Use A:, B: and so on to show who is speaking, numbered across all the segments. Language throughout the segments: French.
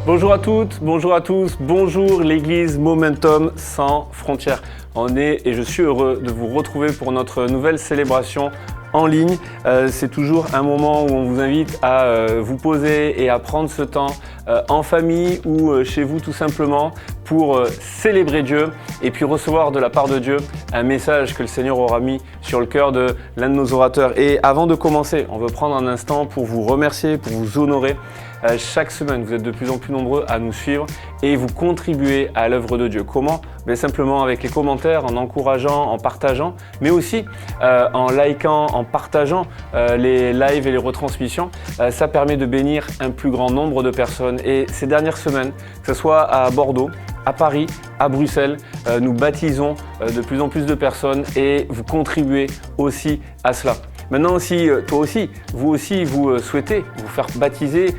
A: Bonjour à toutes, bonjour à tous, bonjour l'église Momentum sans frontières. On est et je suis heureux de vous retrouver pour notre nouvelle célébration en ligne. C'est toujours un moment où on vous invite à vous poser et à prendre ce temps en famille ou chez vous tout simplement pour célébrer Dieu et puis recevoir de la part de Dieu un message que le Seigneur aura mis sur le cœur de l'un de nos orateurs. Et avant de commencer, on veut prendre un instant pour vous remercier, pour vous honorer. Chaque semaine, vous êtes de plus en plus nombreux à nous suivre et vous contribuez à l'œuvre de Dieu. Comment ? Simplement avec les commentaires, en encourageant, en partageant, mais aussi en likant, en partageant les lives et les retransmissions. Ça permet de bénir un plus grand nombre de personnes. Et ces dernières semaines, que ce soit à Bordeaux, à Paris, à Bruxelles, nous baptisons de plus en plus de personnes et vous contribuez aussi à cela. Maintenant, si toi aussi, vous souhaitez vous faire baptiser,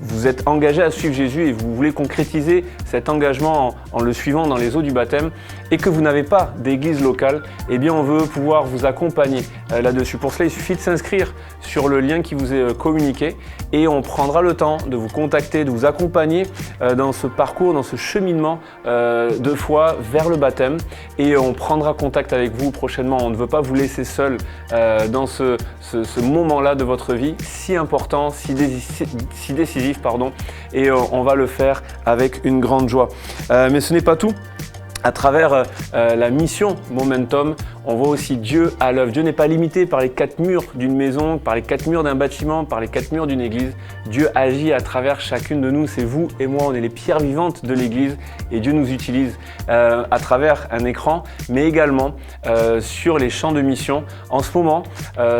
A: vous êtes engagé à suivre Jésus et vous voulez concrétiser cet engagement en le suivant dans les eaux du baptême et que vous n'avez pas d'église locale, eh bien on veut pouvoir vous accompagner là-dessus. Pour cela, il suffit de s'inscrire sur le lien qui vous est communiqué et on prendra le temps de vous contacter, de vous accompagner dans ce parcours, dans ce cheminement de foi vers le baptême et on prendra contact avec vous prochainement. On ne veut pas vous laisser seul dans ce moment-là de votre vie si important, si décisif, et on va le faire avec une grande joie. Mais ce n'est pas tout. À travers la mission Momentum, on voit aussi Dieu à l'œuvre. Dieu n'est pas limité par les quatre murs d'une maison, par les quatre murs d'un bâtiment, par les quatre murs d'une église. Dieu agit à travers chacune de nous. C'est vous et moi, on est les pierres vivantes de l'église et Dieu nous utilise à travers un écran, mais également sur les champs de mission. En ce moment,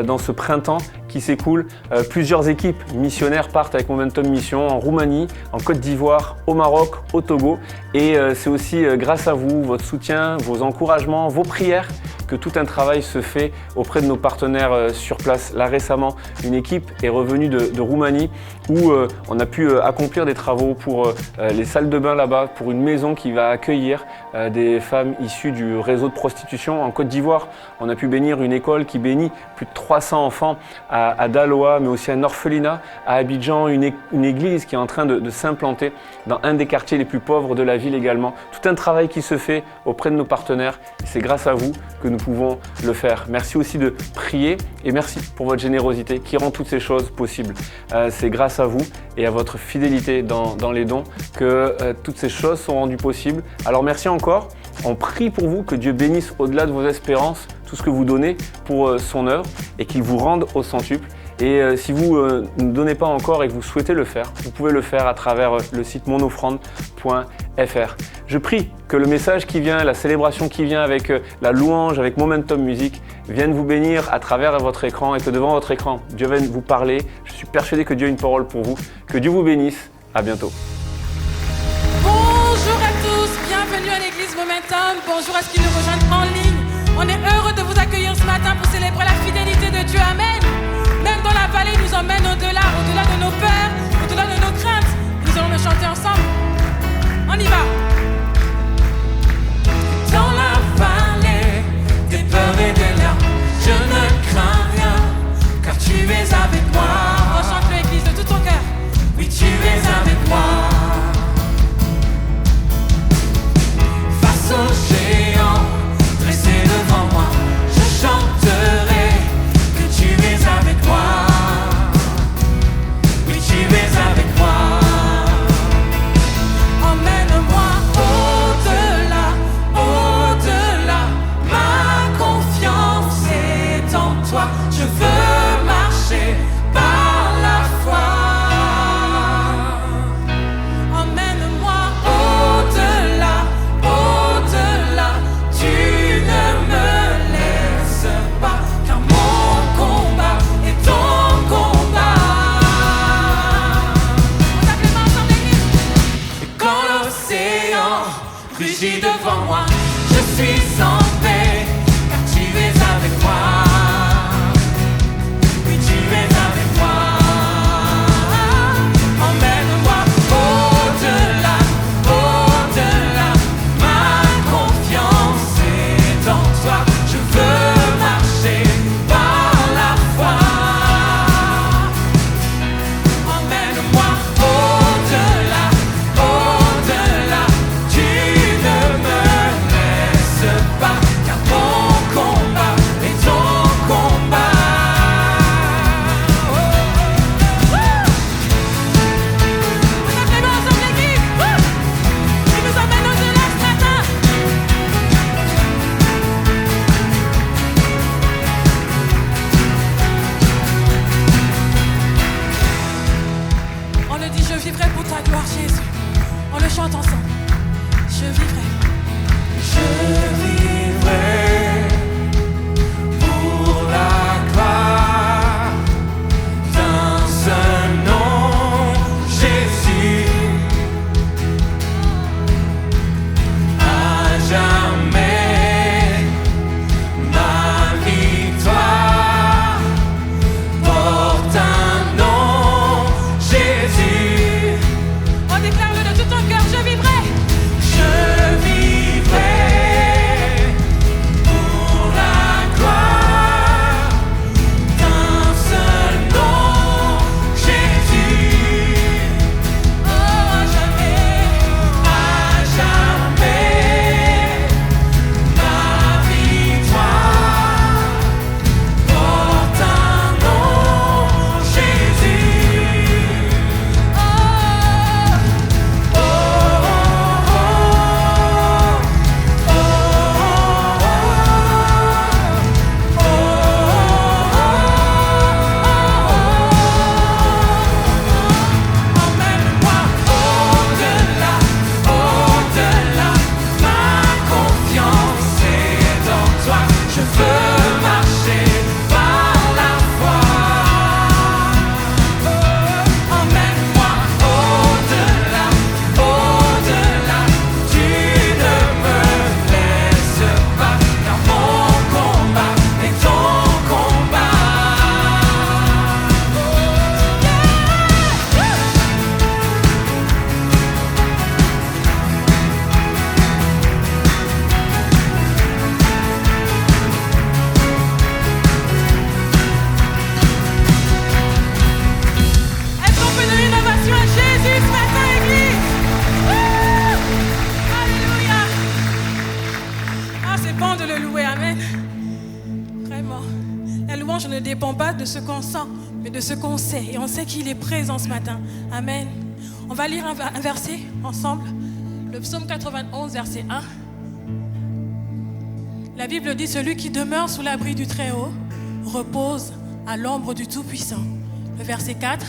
A: dans ce printemps qui s'écoule, plusieurs équipes missionnaires partent avec Momentum Mission en Roumanie, en Côte d'Ivoire, au Maroc, au Togo. Et c'est aussi grâce à vous, votre soutien, vos encouragements, vos prières, que tout un travail se fait auprès de nos partenaires sur place. Là récemment, une équipe est revenue de Roumanie où on a pu accomplir des travaux pour les salles de bain là-bas, pour une maison qui va accueillir des femmes issues du réseau de prostitution. En Côte d'Ivoire, on a pu bénir une école qui bénit plus de 300 enfants à Daloa, mais aussi un orphelinat. À Abidjan, une église qui est en train de s'implanter dans un des quartiers les plus pauvres de la ville également. Tout un travail qui se fait auprès de nos partenaires. C'est grâce à vous que nous pouvons le faire. Merci aussi de prier et merci pour votre générosité qui rend toutes ces choses possibles. C'est grâce à vous et à votre fidélité dans les dons que toutes ces choses sont rendues possibles. Alors merci encore. On prie pour vous que Dieu bénisse au-delà de vos espérances tout ce que vous donnez pour son œuvre et qu'il vous rende au centuple. Et si vous ne donnez pas encore et que vous souhaitez le faire, vous pouvez le faire à travers le site monoffrande.fr. Je prie que le message qui vient, la célébration qui vient avec la louange, avec Momentum Music, vienne vous bénir à travers votre écran et que devant votre écran, Dieu vienne vous parler. Je suis persuadé que Dieu a une parole pour vous. Que Dieu vous bénisse. À bientôt.
B: Bonjour à tous, bienvenue à l'église Momentum. Bonjour à ceux qui nous rejoignent en ligne. On est heureux de vous accueillir ce matin pour célébrer la fidélité de Dieu. Amen. Même dans la vallée, il nous emmène au-delà de nos peurs, au-delà de nos craintes. Nous allons le chanter ensemble. On y va.
C: Dans la vallée des peurs et des larmes, je ne crains rien, car tu es avec moi.
B: Rechante l'église de tout ton cœur.
C: Oui, tu es avec moi. Face aux géants,
B: c'est bon de le louer, amen. Vraiment. La louange ne dépend pas de ce qu'on sent, mais de ce qu'on sait. Et on sait qu'il est présent ce matin. Amen. On va lire un verset ensemble. Le psaume 91, verset 1. La Bible dit, celui qui demeure sous l'abri du Très-Haut repose à l'ombre du Tout-Puissant. Le verset 4.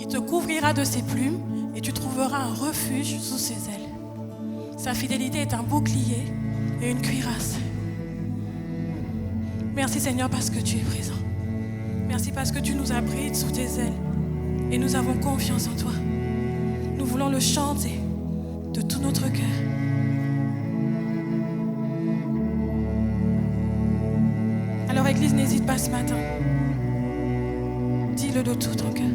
B: Il te couvrira de ses plumes et tu trouveras un refuge sous ses ailes. Sa fidélité est un bouclier et une cuirasse. Merci Seigneur parce que tu es présent. Merci parce que tu nous abrites sous tes ailes et nous avons confiance en toi. Nous voulons le chanter de tout notre cœur. Alors Église, n'hésite pas ce matin. Dis-le de tout ton cœur.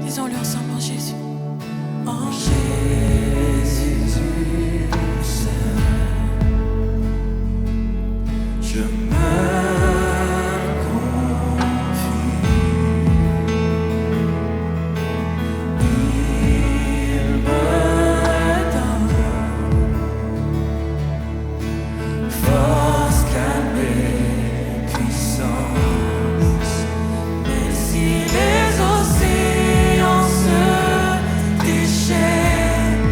B: Disons-le ensemble en Jésus. En Jésus, seul, je me confie. Il me donne force, calme et puissance. Mais si les océans se déchaînent,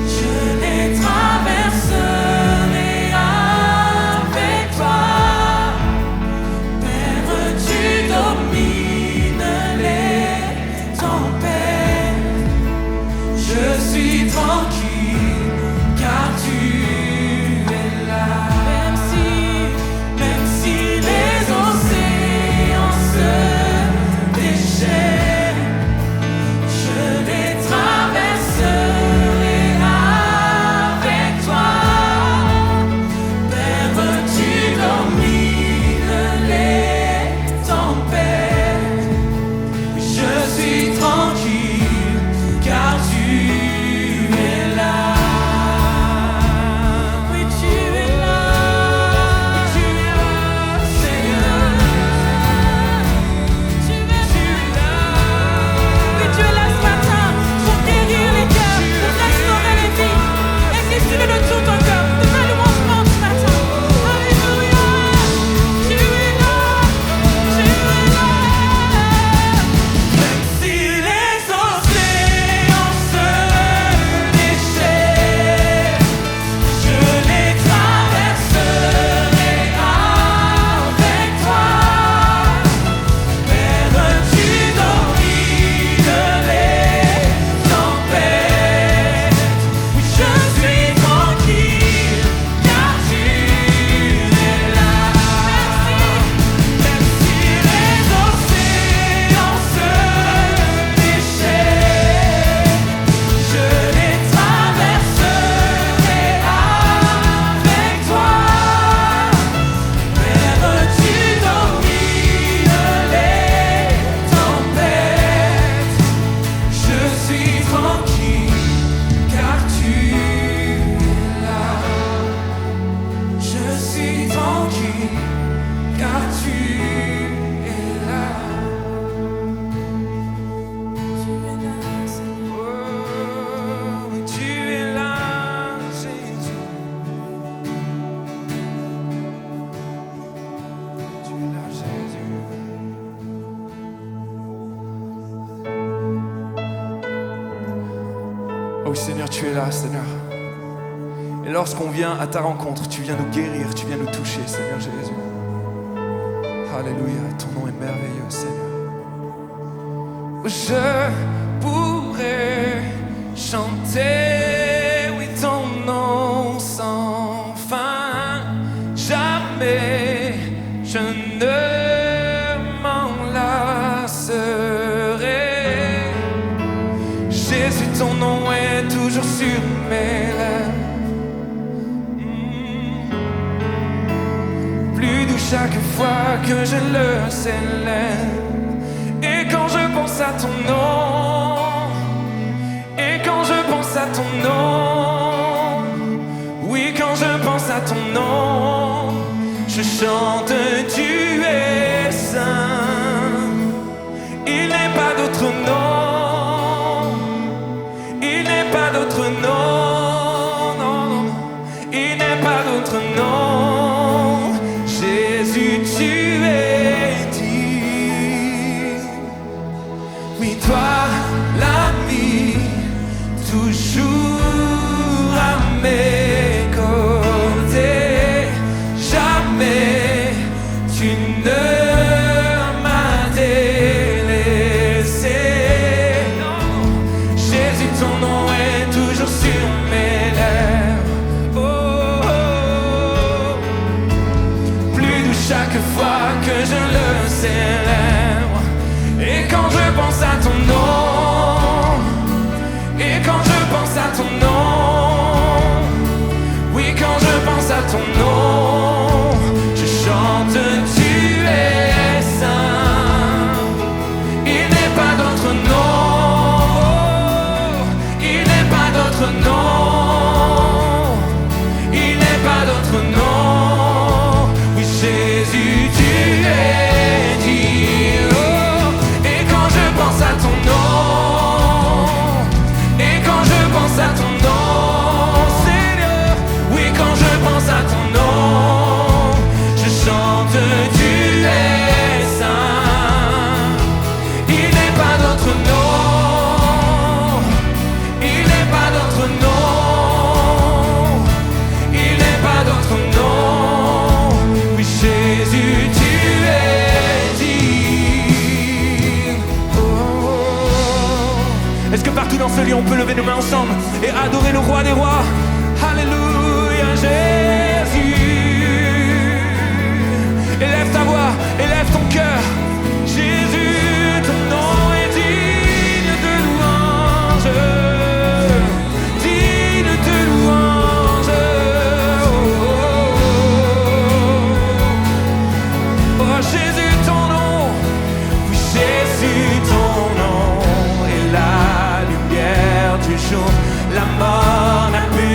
B: je les traverserai avec toi. Père, tu domines les tempêtes. Je suis tranquille car tu es là. Même si les océans se déchaînent, je les traverserai avec toi. Père, tu domines les tempêtes. Je suis tranquille car tu es là. Oui, tu es là. Tu es là, Seigneur. Tu es là. Oui, tu es là ce matin pour guérir les cœurs, pour restaurer les vies. Est-ce que tu veux de tout ton cœur? De ta louange ce matin. Alléluia. Tu es là. Tu es là. Même si les océans se déchaînent, je les traverserai avec toi. Père, tu domines les tempêtes. Oui, je suis tranquille car tu es là. Même si les océans se déchaînent, je les traverserai avec toi. Père, tu domines les tempêtes. Je suis tranquille car tu es là. Je suis tranquille car tu es là. Tu es là, Seigneur. Oh, tu es là, Jésus. Tu es là, Jésus. Oh Seigneur, tu es là, Seigneur. Et lorsqu'on vient à ta rencontre, tu viens nous guérir, tu viens nous toucher, Seigneur Jésus.
C: Alléluia, ton nom est merveilleux, Seigneur. Je pourrais chanter, oui, ton nom sans fin. Jamais je ne m'en lasserai. Jésus, ton nom est toujours sur mes lèvres. Plus doux chaque fois que je le célèbre. Et quand je pense à ton nom, et quand je pense à ton nom, oui, quand je pense à ton nom, je chante, tu es saint. Il n'est pas d'autre nom, il n'est pas d'autre nom, non, non, il n'est pas d'autre nom. Jésus, tu es digne. Oui, toi, l'ami, toujours à mes côtés. Jamais tu ne m'as délaissé. Non. Jésus, ton nom est toujours sur mes lèvres. Oh, oh, oh. Plus doux chaque fois que je le célèbre. Et quand je pense à ton nom, et quand je pense à ton nom, oui, quand je pense à ton nom, je chante, tu es saint. Il n'est pas d'autre nom, il n'est pas d'autre nom, il n'est pas d'autre nom. Oui, Jésus, tu es digne. Et quand je pense à ton nom, et quand je pense à ton nom, Seigneur, oui, quand je pense à ton nom, je chante, tu es saint. Il n'est pas d'autre nom, il n'est pas d'autre nom, il n'est pas d'autre nom. Oui, Jésus, tu es digne. Oh. Est-ce que partout dans ce lieu on peut lever nos mains ensemble et adorer le roi des rois? Alléluia, Jésus. Élève ta voix, élève ton cœur. Jésus, ton nom est digne de louange, digne de louange. Oh, oh, oh. Oh, Jésus, ton nom, oui, Jésus, ton nom est la lumière du jour. La mort n'a pu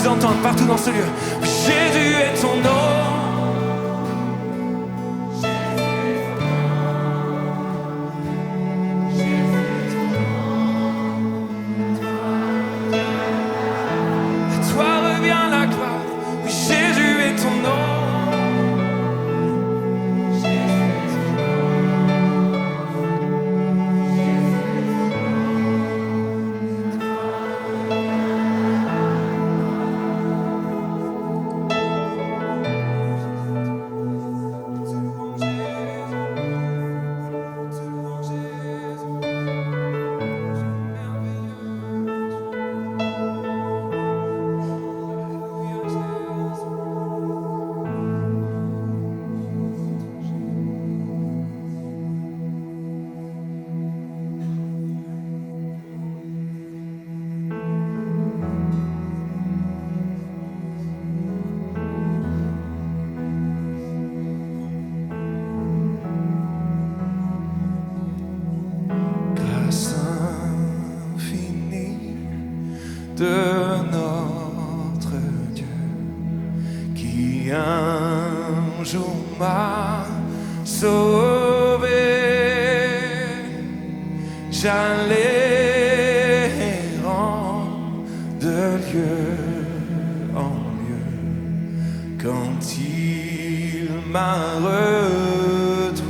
C: entendre partout dans ce lieu. Oui, Jésus est ton nom. De notre Dieu qui un jour m'a sauvé, j'allais errant de lieu en lieu quand il m'a retrouvé.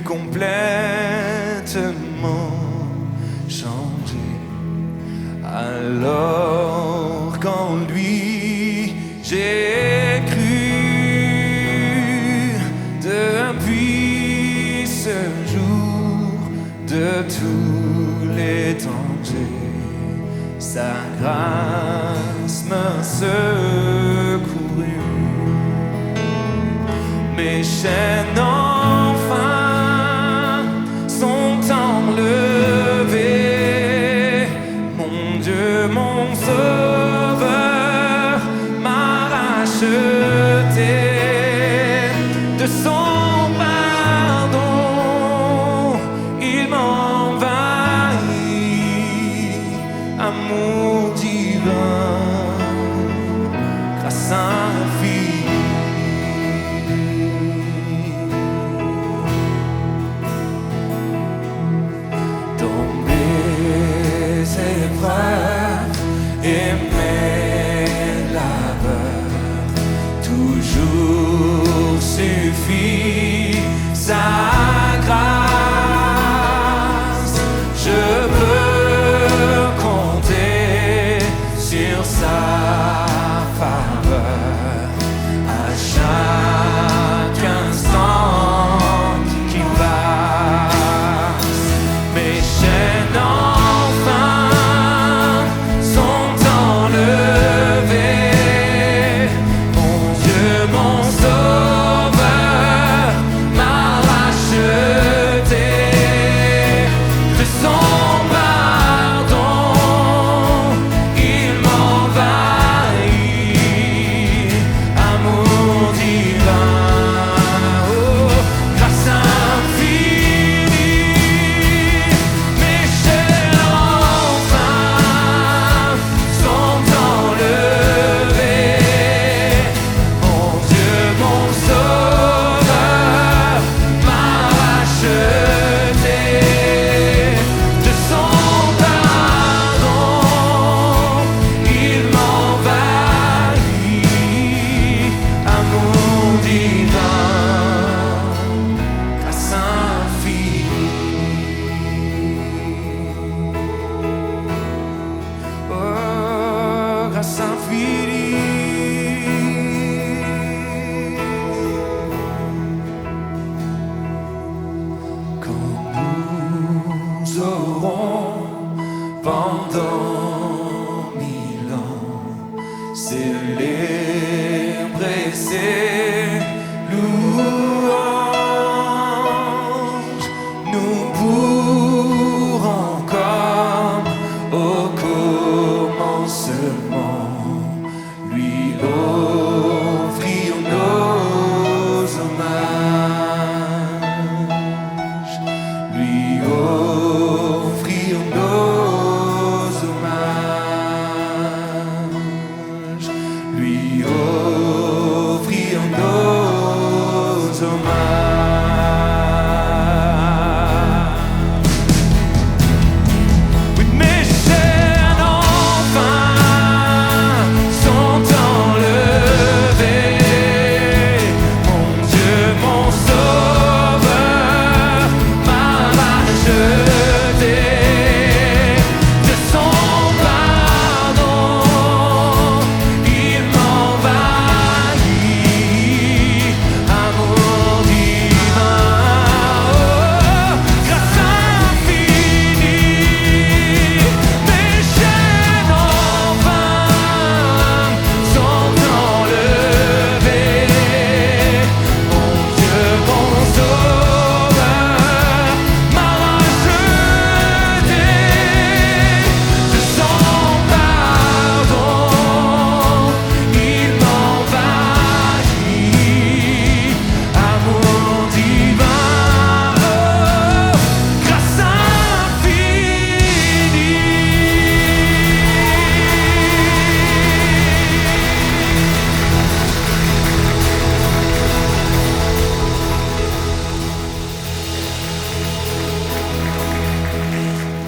C: Complètement changé. Alors qu'en lui j'ai cru, depuis ce jour de tous les dangers, sa grâce m'a secouru. Mes chaînes sont enlevés. Mon Dieu, mon Sauveur m'a racheté de son pardon.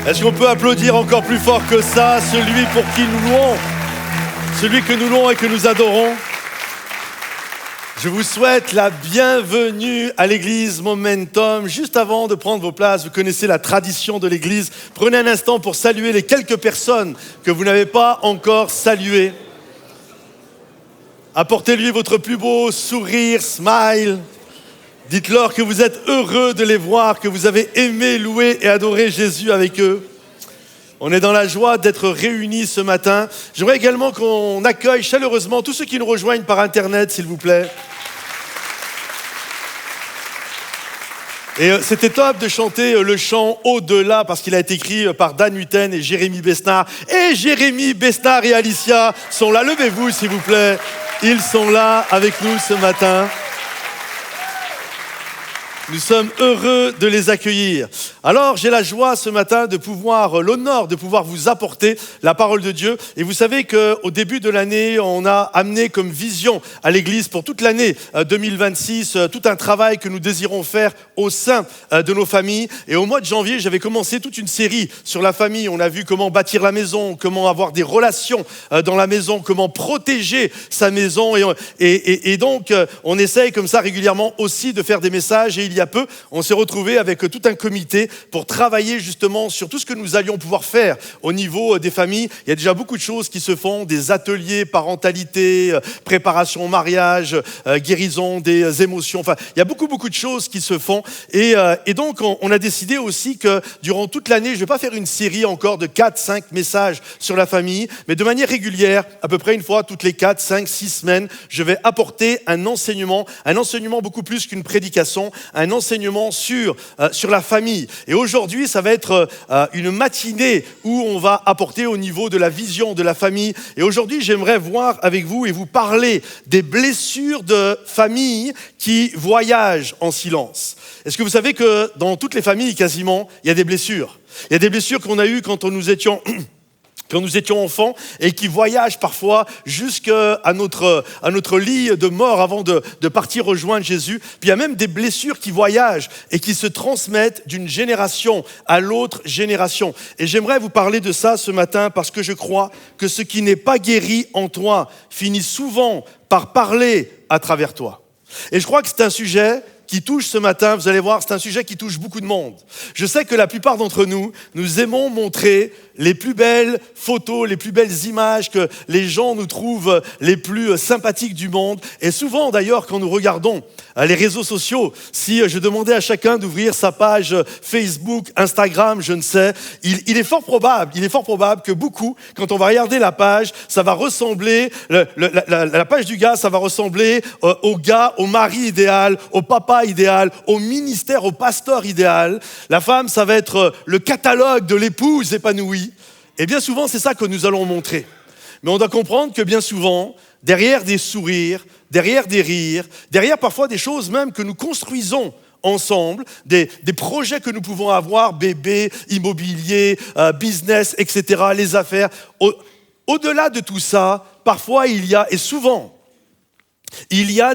D: Est-ce qu'on peut applaudir encore plus fort que ça, celui pour qui nous louons, celui que nous louons et que nous adorons? Je vous souhaite la bienvenue à l'église Momentum. Juste avant de prendre vos places, vous connaissez la tradition de l'église. Prenez un instant pour saluer les quelques personnes que vous n'avez pas encore saluées. Apportez-lui votre plus beau sourire, smile. Dites-leur que vous êtes heureux de les voir, que vous avez aimé, loué et adoré Jésus avec eux. On est dans la joie d'être réunis ce matin. J'aimerais également qu'on accueille chaleureusement tous ceux qui nous rejoignent par Internet, s'il vous plaît. Et c'était top de chanter le chant Au-delà parce qu'il a été écrit par Dan Hutten et Jérémy Besnard. Et Jérémy Besnard et Alicia sont là. Levez-vous, s'il vous plaît. Ils sont là avec nous ce matin. Nous sommes heureux de les accueillir. Alors, j'ai la joie ce matin l'honneur de pouvoir vous apporter la parole de Dieu. Et vous savez qu'au début de l'année, on a amené comme vision à l'Église pour toute l'année 2026, tout un travail que nous désirons faire au sein de nos familles. Et au mois de janvier, j'avais commencé toute une série sur la famille. On a vu comment bâtir la maison, comment avoir des relations dans la maison, comment protéger sa maison. Et donc, on essaye comme ça régulièrement aussi de faire des messages. Et il y a peu, on s'est retrouvé avec tout un comité pour travailler justement sur tout ce que nous allions pouvoir faire au niveau des familles. Il y a déjà beaucoup de choses qui se font, des ateliers parentalité, préparation au mariage, guérison des émotions. Enfin, il y a beaucoup de choses qui se font. Et donc, on a décidé aussi que durant toute l'année, je ne vais pas faire une série encore de 4-5 messages sur la famille, mais de manière régulière, à peu près une fois toutes les 4, 5, 6 semaines, je vais apporter un enseignement beaucoup plus qu'une prédication, un enseignement sur la famille. Et aujourd'hui, ça va être une matinée où on va apporter au niveau de la vision de la famille. Et aujourd'hui, j'aimerais voir avec vous et vous parler des blessures de famille qui voyagent en silence. Est-ce que vous savez que dans toutes les familles, quasiment, il y a des blessures? Il y a des blessures qu'on a eues quand nous étions enfants et qui voyagent parfois jusqu'à notre lit de mort avant de partir rejoindre Jésus. Puis il y a même des blessures qui voyagent et qui se transmettent d'une génération à l'autre génération. Et j'aimerais vous parler de ça ce matin parce que je crois que ce qui n'est pas guéri en toi finit souvent par parler à travers toi. Et je crois que c'est un sujet qui touche ce matin, vous allez voir, c'est un sujet qui touche beaucoup de monde. Je sais que la plupart d'entre nous, nous aimons montrer les plus belles photos, les plus belles images que les gens nous trouvent les plus sympathiques du monde. Et souvent d'ailleurs, quand nous regardons les réseaux sociaux, si je demandais à chacun d'ouvrir sa page Facebook, Instagram, je ne sais, il est fort probable que beaucoup, quand on va regarder la page, ça va ressembler, la page du gars, ça va ressembler au gars, au mari idéal, au papa idéal, au ministère, au pasteur idéal. La femme, ça va être le catalogue de l'épouse épanouie. Et bien souvent, c'est ça que nous allons montrer. Mais on doit comprendre que bien souvent, derrière des sourires, derrière des rires, derrière parfois des choses même que nous construisons ensemble, des projets que nous pouvons avoir, bébé, immobilier, business, etc., les affaires. Au-delà de tout ça, parfois il y a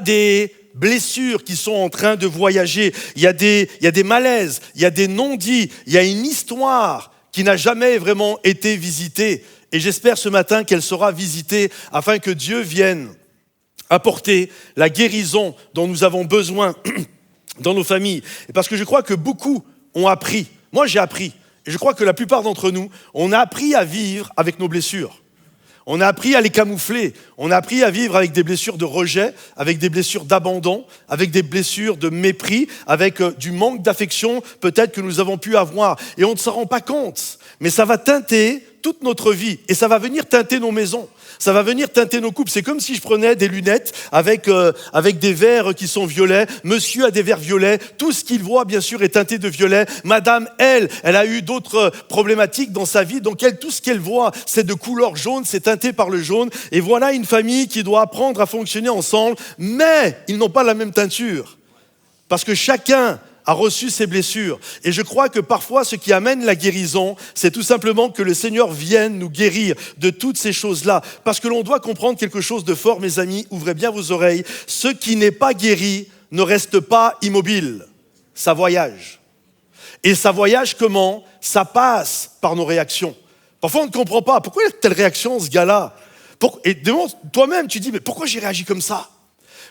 D: des blessures qui sont en train de voyager. Il y a des malaises, il y a des non-dits, il y a une histoire qui n'a jamais vraiment été visitée. Et j'espère ce matin qu'elle sera visitée afin que Dieu vienne apporter la guérison dont nous avons besoin dans nos familles. Et parce que je crois que beaucoup ont appris. Moi, j'ai appris. Et je crois que la plupart d'entre nous, on a appris à vivre avec nos blessures. On a appris à les camoufler. On a appris à vivre avec des blessures de rejet, avec des blessures d'abandon, avec des blessures de mépris, avec du manque d'affection peut-être que nous avons pu avoir. Et on ne s'en rend pas compte. Mais ça va teinter toute notre vie et ça va venir teinter nos maisons. Ça va venir teinter nos couples. C'est comme si je prenais des lunettes avec des verres qui sont violets. Monsieur a des verres violets. Tout ce qu'il voit, bien sûr, est teinté de violet. Madame, elle a eu d'autres problématiques dans sa vie. Donc, tout ce qu'elle voit, c'est de couleur jaune. C'est teinté par le jaune. Et voilà une famille qui doit apprendre à fonctionner ensemble. Mais ils n'ont pas la même teinture. Parce que chacun a reçu ses blessures. Et je crois que parfois, ce qui amène la guérison, c'est tout simplement que le Seigneur vienne nous guérir de toutes ces choses-là. Parce que l'on doit comprendre quelque chose de fort, mes amis, ouvrez bien vos oreilles. Ce qui n'est pas guéri ne reste pas immobile. Ça voyage. Et ça voyage comment? Ça passe par nos réactions. Parfois, on ne comprend pas. Pourquoi il y a telle réaction, ce gars-là? Et toi-même, tu dis, mais pourquoi j'ai réagi comme ça?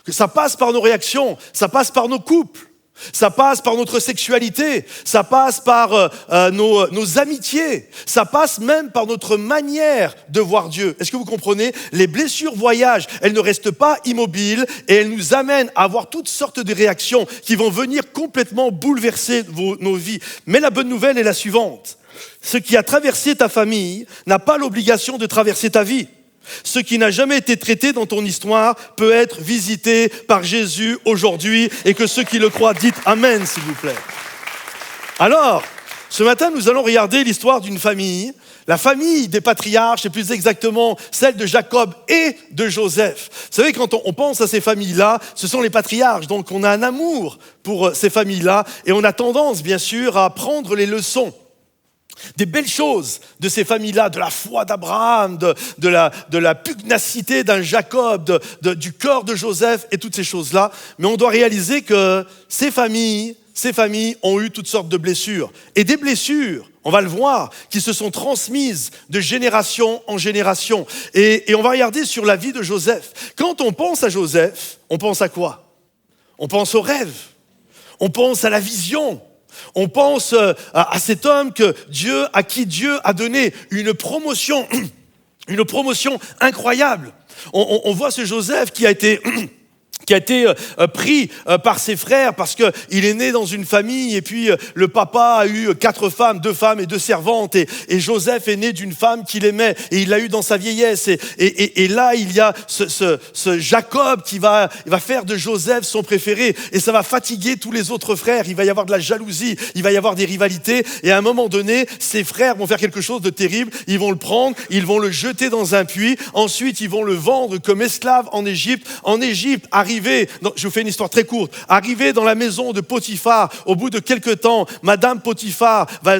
D: Que ça passe par nos réactions, ça passe par nos couples, ça passe par notre sexualité, ça passe par nos amitiés, ça passe même par notre manière de voir Dieu. Est-ce que vous comprenez? Les blessures voyagent, elles ne restent pas immobiles et elles nous amènent à avoir toutes sortes de réactions qui vont venir complètement bouleverser nos vies. Mais la bonne nouvelle est la suivante. Ce qui a traversé ta famille n'a pas l'obligation de traverser ta vie. Ce qui n'a jamais été traité dans ton histoire peut être visité par Jésus aujourd'hui et que ceux qui le croient, dites Amen, s'il vous plaît. Alors, ce matin, nous allons regarder l'histoire d'une famille, la famille des patriarches, et plus exactement celle de Jacob et de Joseph. Vous savez, quand on pense à ces familles-là, ce sont les patriarches, donc on a un amour pour ces familles-là et on a tendance, bien sûr, à prendre les leçons des belles choses de ces familles-là, de la foi d'Abraham, de la pugnacité d'un Jacob, du cœur de Joseph et toutes ces choses-là. Mais on doit réaliser que ces familles ont eu toutes sortes de blessures. Et des blessures, on va le voir, qui se sont transmises de génération en génération. Et on va regarder sur la vie de Joseph. Quand on pense à Joseph, on pense à quoi? On pense au rêve. On pense à la vision. On pense à cet homme à qui Dieu a donné une promotion incroyable. On voit ce Joseph qui a été pris par ses frères parce qu'il est né dans une famille et puis le papa a eu 4 femmes, 2 femmes et 2 servantes et Joseph est né d'une femme qu'il aimait et il l'a eu dans sa vieillesse et là il y a ce Jacob il va faire de Joseph son préféré et ça va fatiguer tous les autres frères, il va y avoir de la jalousie, il va y avoir des rivalités et à un moment donné ses frères vont faire quelque chose de terrible, ils vont le prendre, ils vont le jeter dans un puits, ensuite ils vont le vendre comme esclave en Égypte. Je vous fais une histoire très courte, arrivé dans la maison de Potiphar, au bout de quelques temps, Madame Potiphar va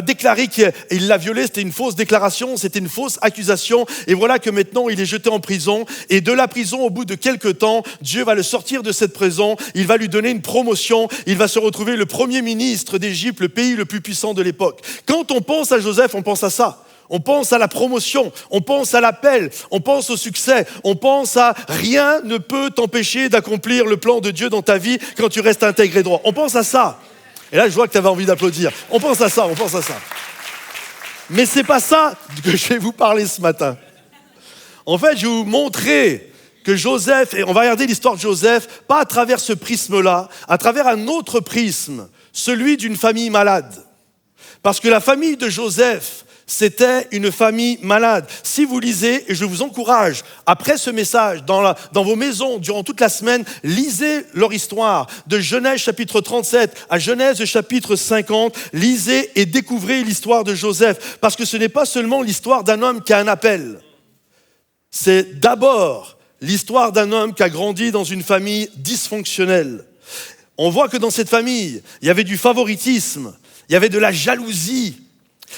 D: déclarer qu'il l'a violé, c'était une fausse déclaration, c'était une fausse accusation, et voilà que maintenant il est jeté en prison, et de la prison, au bout de quelques temps, Dieu va le sortir de cette prison, il va lui donner une promotion, il va se retrouver le premier ministre d'Égypte, le pays le plus puissant de l'époque. Quand on pense à Joseph, on pense à ça. On pense à la promotion, on pense à l'appel, on pense au succès, on pense à rien ne peut t'empêcher d'accomplir le plan de Dieu dans ta vie quand tu restes intègre et droit. On pense à ça. Et là, je vois que tu avais envie d'applaudir. On pense à ça. Mais c'est pas ça que je vais vous parler ce matin. En fait, je vais vous montrer que Joseph, et on va regarder l'histoire de Joseph, pas à travers ce prisme-là, à travers un autre prisme, celui d'une famille malade. Parce que la famille de Joseph, c'était une famille malade. Si vous lisez, et je vous encourage, après ce message, dans vos maisons, durant toute la semaine, lisez leur histoire, de Genèse chapitre 37 à Genèse chapitre 50, lisez et découvrez l'histoire de Joseph, parce que ce n'est pas seulement l'histoire d'un homme qui a un appel, c'est d'abord l'histoire d'un homme qui a grandi dans une famille dysfonctionnelle. On voit que dans cette famille, il y avait du favoritisme, il y avait de la jalousie,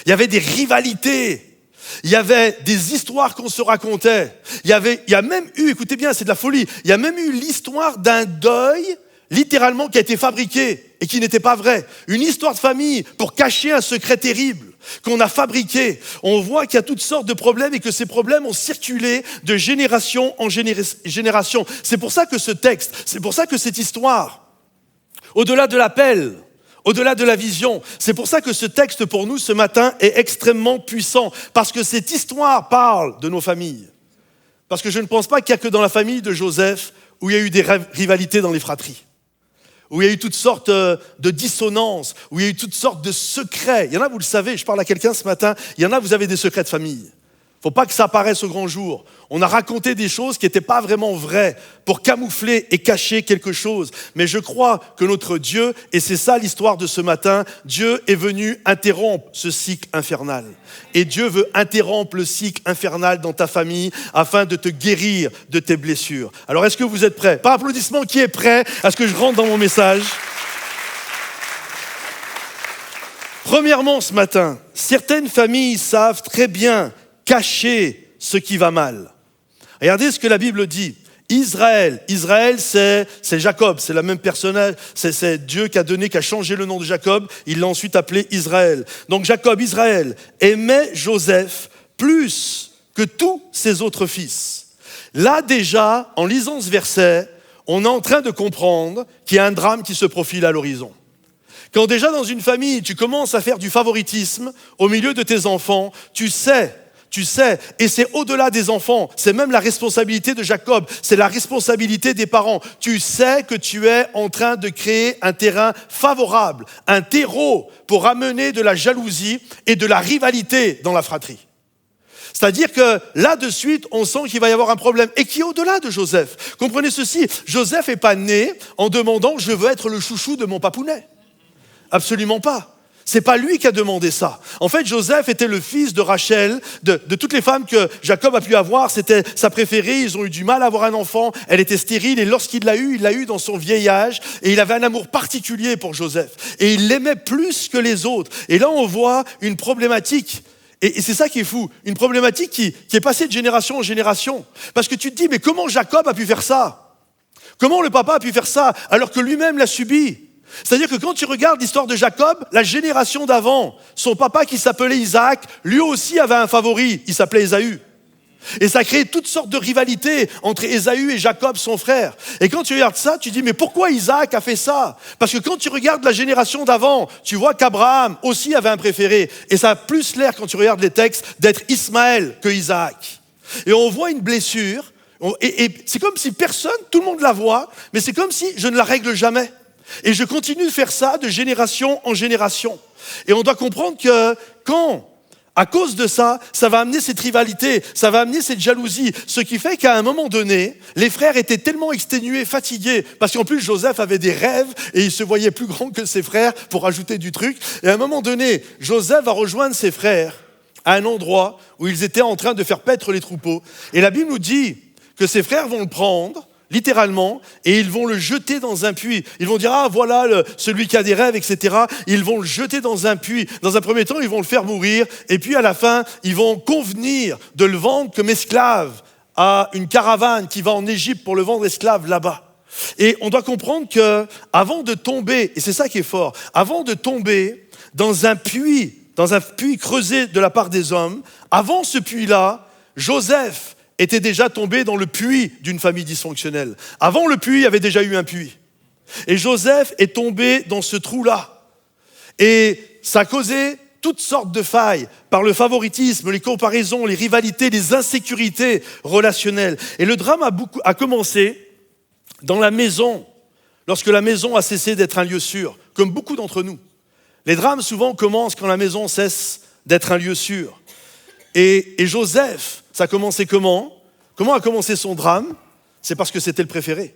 D: il y avait des rivalités, il y avait des histoires qu'on se racontait. Il y a même eu, écoutez bien, c'est de la folie, il y a même eu l'histoire d'un deuil, littéralement, qui a été fabriqué et qui n'était pas vrai. Une histoire de famille pour cacher un secret terrible qu'on a fabriqué. On voit qu'il y a toutes sortes de problèmes et que ces problèmes ont circulé de génération en génération. C'est pour ça que ce texte, c'est pour ça que cette histoire, au-delà de l'appel, au-delà de la vision, c'est pour ça que ce texte pour nous ce matin est extrêmement puissant, parce que cette histoire parle de nos familles. Parce que je ne pense pas qu'il n'y a que dans la famille de Joseph où il y a eu des rivalités dans les fratries, où il y a eu toutes sortes de dissonances, où il y a eu toutes sortes de secrets. Il y en a, vous le savez, je parle à quelqu'un ce matin, il y en a, vous avez des secrets de famille. Il ne faut pas que ça apparaisse au grand jour. On a raconté des choses qui n'étaient pas vraiment vraies pour camoufler et cacher quelque chose. Mais je crois que notre Dieu, et c'est ça l'histoire de ce matin, Dieu est venu interrompre ce cycle infernal. Et Dieu veut interrompre le cycle infernal dans ta famille afin de te guérir de tes blessures. Alors est-ce que vous êtes prêts? Par applaudissement, qui est prêt à ce que je rentre dans mon message? Premièrement, ce matin, certaines familles savent très bien cacher ce qui va mal. Regardez ce que la Bible dit. Israël, c'est Jacob, c'est la même personnage, c'est Dieu qui a changé le nom de Jacob, il l'a ensuite appelé Israël. Donc Jacob, Israël, aimait Joseph plus que tous ses autres fils. Là déjà, en lisant ce verset, on est en train de comprendre qu'il y a un drame qui se profile à l'horizon. Quand déjà dans une famille, tu commences à faire du favoritisme au milieu de tes enfants, tu sais, et c'est au-delà des enfants, c'est même la responsabilité de Jacob, c'est la responsabilité des parents. Tu sais que tu es en train de créer un terrain favorable, un terreau pour amener de la jalousie et de la rivalité dans la fratrie. C'est-à-dire que là de suite, on sent qu'il va y avoir un problème et qui est au-delà de Joseph. Comprenez ceci, Joseph n'est pas né en demandant « je veux être le chouchou de mon papounet ». Absolument pas. C'est pas lui qui a demandé ça. En fait, Joseph était le fils de Rachel, de toutes les femmes que Jacob a pu avoir, c'était sa préférée, ils ont eu du mal à avoir un enfant, elle était stérile et lorsqu'il l'a eu, il l'a eu dans son vieil âge et il avait un amour particulier pour Joseph et il l'aimait plus que les autres. Et là, on voit une problématique. Et c'est ça qui est fou, une problématique qui est passée de génération en génération. Parce que tu te dis, mais comment Jacob a pu faire ça? Comment le papa a pu faire ça alors que lui-même l'a subi? C'est-à-dire que quand tu regardes l'histoire de Jacob, la génération d'avant, son papa qui s'appelait Isaac, lui aussi avait un favori, il s'appelait Ésaü. Et ça crée toutes sortes de rivalités entre Ésaü et Jacob, son frère. Et quand tu regardes ça, tu dis, mais pourquoi Isaac a fait ça? Parce que quand tu regardes la génération d'avant, tu vois qu'Abraham aussi avait un préféré. Et ça a plus l'air, quand tu regardes les textes, d'être Ismaël que Isaac. Et on voit une blessure, et c'est comme si personne, tout le monde la voit, mais c'est comme si je ne la règle jamais. Et je continue de faire ça de génération en génération. Et on doit comprendre que quand, à cause de ça, ça va amener cette rivalité, ça va amener cette jalousie. Ce qui fait qu'à un moment donné, les frères étaient tellement exténués, fatigués, parce qu'en plus Joseph avait des rêves et il se voyait plus grand que ses frères pour ajouter du truc. Et à un moment donné, Joseph va rejoindre ses frères à un endroit où ils étaient en train de faire paître les troupeaux. Et la Bible nous dit que ses frères vont le prendre, littéralement, et ils vont le jeter dans un puits. Ils vont dire, ah voilà celui qui a des rêves, etc. Ils vont le jeter dans un puits. Dans un premier temps, ils vont le faire mourir, et puis à la fin, ils vont convenir de le vendre comme esclave à une caravane qui va en Égypte pour le vendre esclave là-bas. Et on doit comprendre que avant de tomber, et c'est ça qui est fort, avant de tomber dans un puits creusé de la part des hommes, avant ce puits-là, Joseph était déjà tombé dans le puits d'une famille dysfonctionnelle. Avant le puits, il y avait déjà eu un puits. Et Joseph est tombé dans ce trou-là. Et ça a causé toutes sortes de failles par le favoritisme, les comparaisons, les rivalités, les insécurités relationnelles. Et le drame a commencé dans la maison, lorsque la maison a cessé d'être un lieu sûr, comme beaucoup d'entre nous. Les drames souvent commencent quand la maison cesse d'être un lieu sûr. Et Joseph, ça a commencé comment? Comment a commencé son drame? C'est parce que c'était le préféré.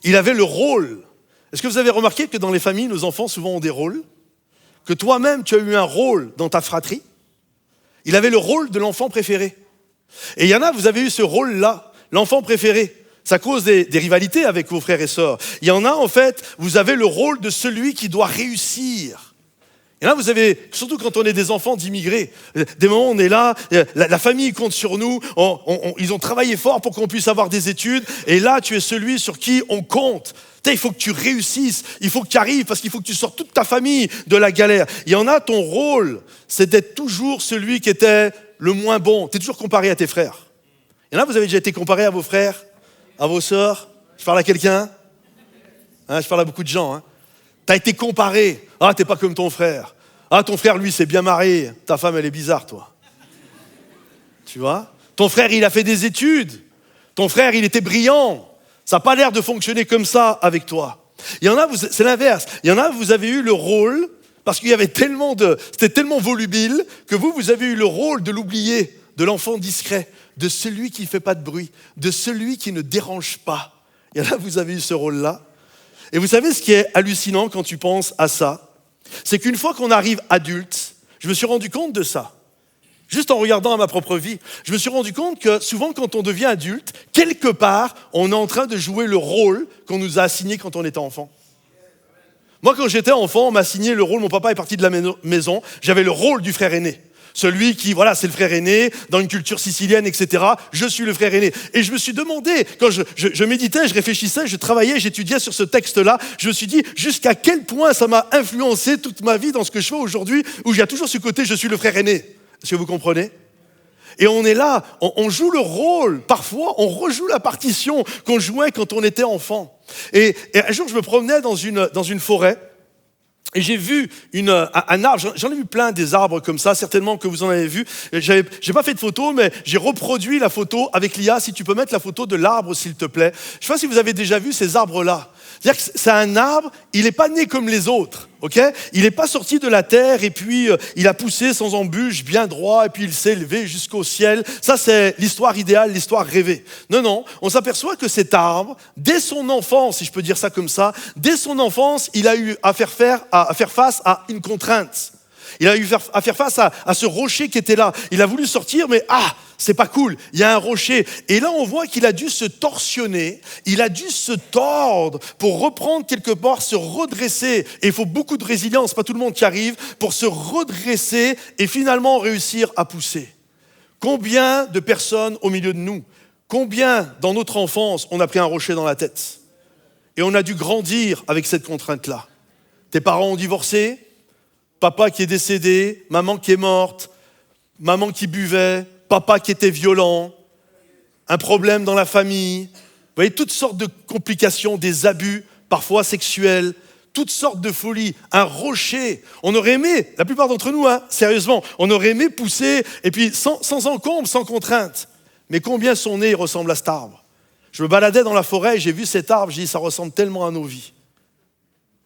D: Il avait le rôle. Est-ce que vous avez remarqué que dans les familles, nos enfants souvent ont des rôles? Que toi-même, tu as eu un rôle dans ta fratrie? Il avait le rôle de l'enfant préféré. Et il y en a, vous avez eu ce rôle-là, l'enfant préféré. Ça cause des rivalités avec vos frères et sœurs. Il y en a, en fait, vous avez le rôle de celui qui doit réussir. Et là, vous avez, surtout quand on est des enfants d'immigrés, des moments où on est là, la famille compte sur nous, ils ont travaillé fort pour qu'on puisse avoir des études, et là, tu es celui sur qui on compte. Il faut que tu réussisses, il faut que tu arrives, parce qu'il faut que tu sortes toute ta famille de la galère. Il y en a, ton rôle, c'est d'être toujours celui qui était le moins bon. Tu es toujours comparé à tes frères. Il y en a, vous avez déjà été comparé à vos frères, à vos sœurs. Je parle à quelqu'un, je parle à beaucoup de gens. Tu as été comparé. Ah, t'es pas comme ton frère. Ah, ton frère, lui, s'est bien marié. Ta femme, elle est bizarre, toi. Tu vois? Ton frère, il a fait des études. Ton frère, il était brillant. Ça n'a pas l'air de fonctionner comme ça avec toi. Il y en a, c'est l'inverse. Il y en a, vous avez eu le rôle, parce qu'il y avait c'était tellement volubile, que vous avez eu le rôle de l'oublier, de l'enfant discret, de celui qui ne fait pas de bruit, de celui qui ne dérange pas. Il y en a, vous avez eu ce rôle-là. Et vous savez ce qui est hallucinant quand tu penses à ça? C'est qu'une fois qu'on arrive adulte, je me suis rendu compte de ça. Juste en regardant à ma propre vie, je me suis rendu compte que souvent quand on devient adulte, quelque part, on est en train de jouer le rôle qu'on nous a assigné quand on était enfant. Moi, quand j'étais enfant, on m'a assigné le rôle, mon papa est parti de la maison, j'avais le rôle du frère aîné. Celui qui, voilà, c'est le frère aîné, dans une culture sicilienne, etc. Je suis le frère aîné. Et je me suis demandé, quand je méditais, je réfléchissais, je travaillais, j'étudiais sur ce texte-là, je me suis dit jusqu'à quel point ça m'a influencé toute ma vie dans ce que je fais aujourd'hui, où il y a toujours ce côté, je suis le frère aîné. Est-ce que vous comprenez ? Et on est là, on joue le rôle, parfois on rejoue la partition qu'on jouait quand on était enfant. Et un jour, je me promenais dans une forêt, et j'ai vu un arbre, j'en ai vu plein des arbres comme ça, certainement que vous en avez vu. J'ai pas fait de photo, mais j'ai reproduit la photo avec l'IA. Si tu peux mettre la photo de l'arbre, s'il te plaît. Je sais pas si vous avez déjà vu ces arbres-là. C'est-à-dire que c'est un arbre, il n'est pas né comme les autres, ok ? Il n'est pas sorti de la terre et puis il a poussé sans embûche, bien droit, et puis il s'est élevé jusqu'au ciel. Ça, c'est l'histoire idéale, l'histoire rêvée. Non, on s'aperçoit que cet arbre, dès son enfance, si je peux dire ça comme ça, dès son enfance, il a eu à faire face à une contrainte. Il a eu à faire face à ce rocher qui était là. Il a voulu sortir, mais c'est pas cool. Il y a un rocher. Et là, on voit qu'il a dû se torsionner. Il a dû se tordre pour reprendre quelque part, se redresser. Et il faut beaucoup de résilience, pas tout le monde qui arrive, pour se redresser et finalement réussir à pousser. Combien de personnes au milieu de nous, combien dans notre enfance, on a pris un rocher dans la tête et on a dû grandir avec cette contrainte-là. Tes parents ont divorcé, papa qui est décédé, maman qui est morte, maman qui buvait, papa qui était violent, un problème dans la famille. Vous voyez, toutes sortes de complications, des abus, parfois sexuels, toutes sortes de folies. Un rocher, on aurait aimé, la plupart d'entre nous, sérieusement, on aurait aimé pousser, et puis sans encombre, sans contrainte. Mais combien son nez ressemble à cet arbre ? Je me baladais dans la forêt et j'ai vu cet arbre, j'ai dit, ça ressemble tellement à nos vies.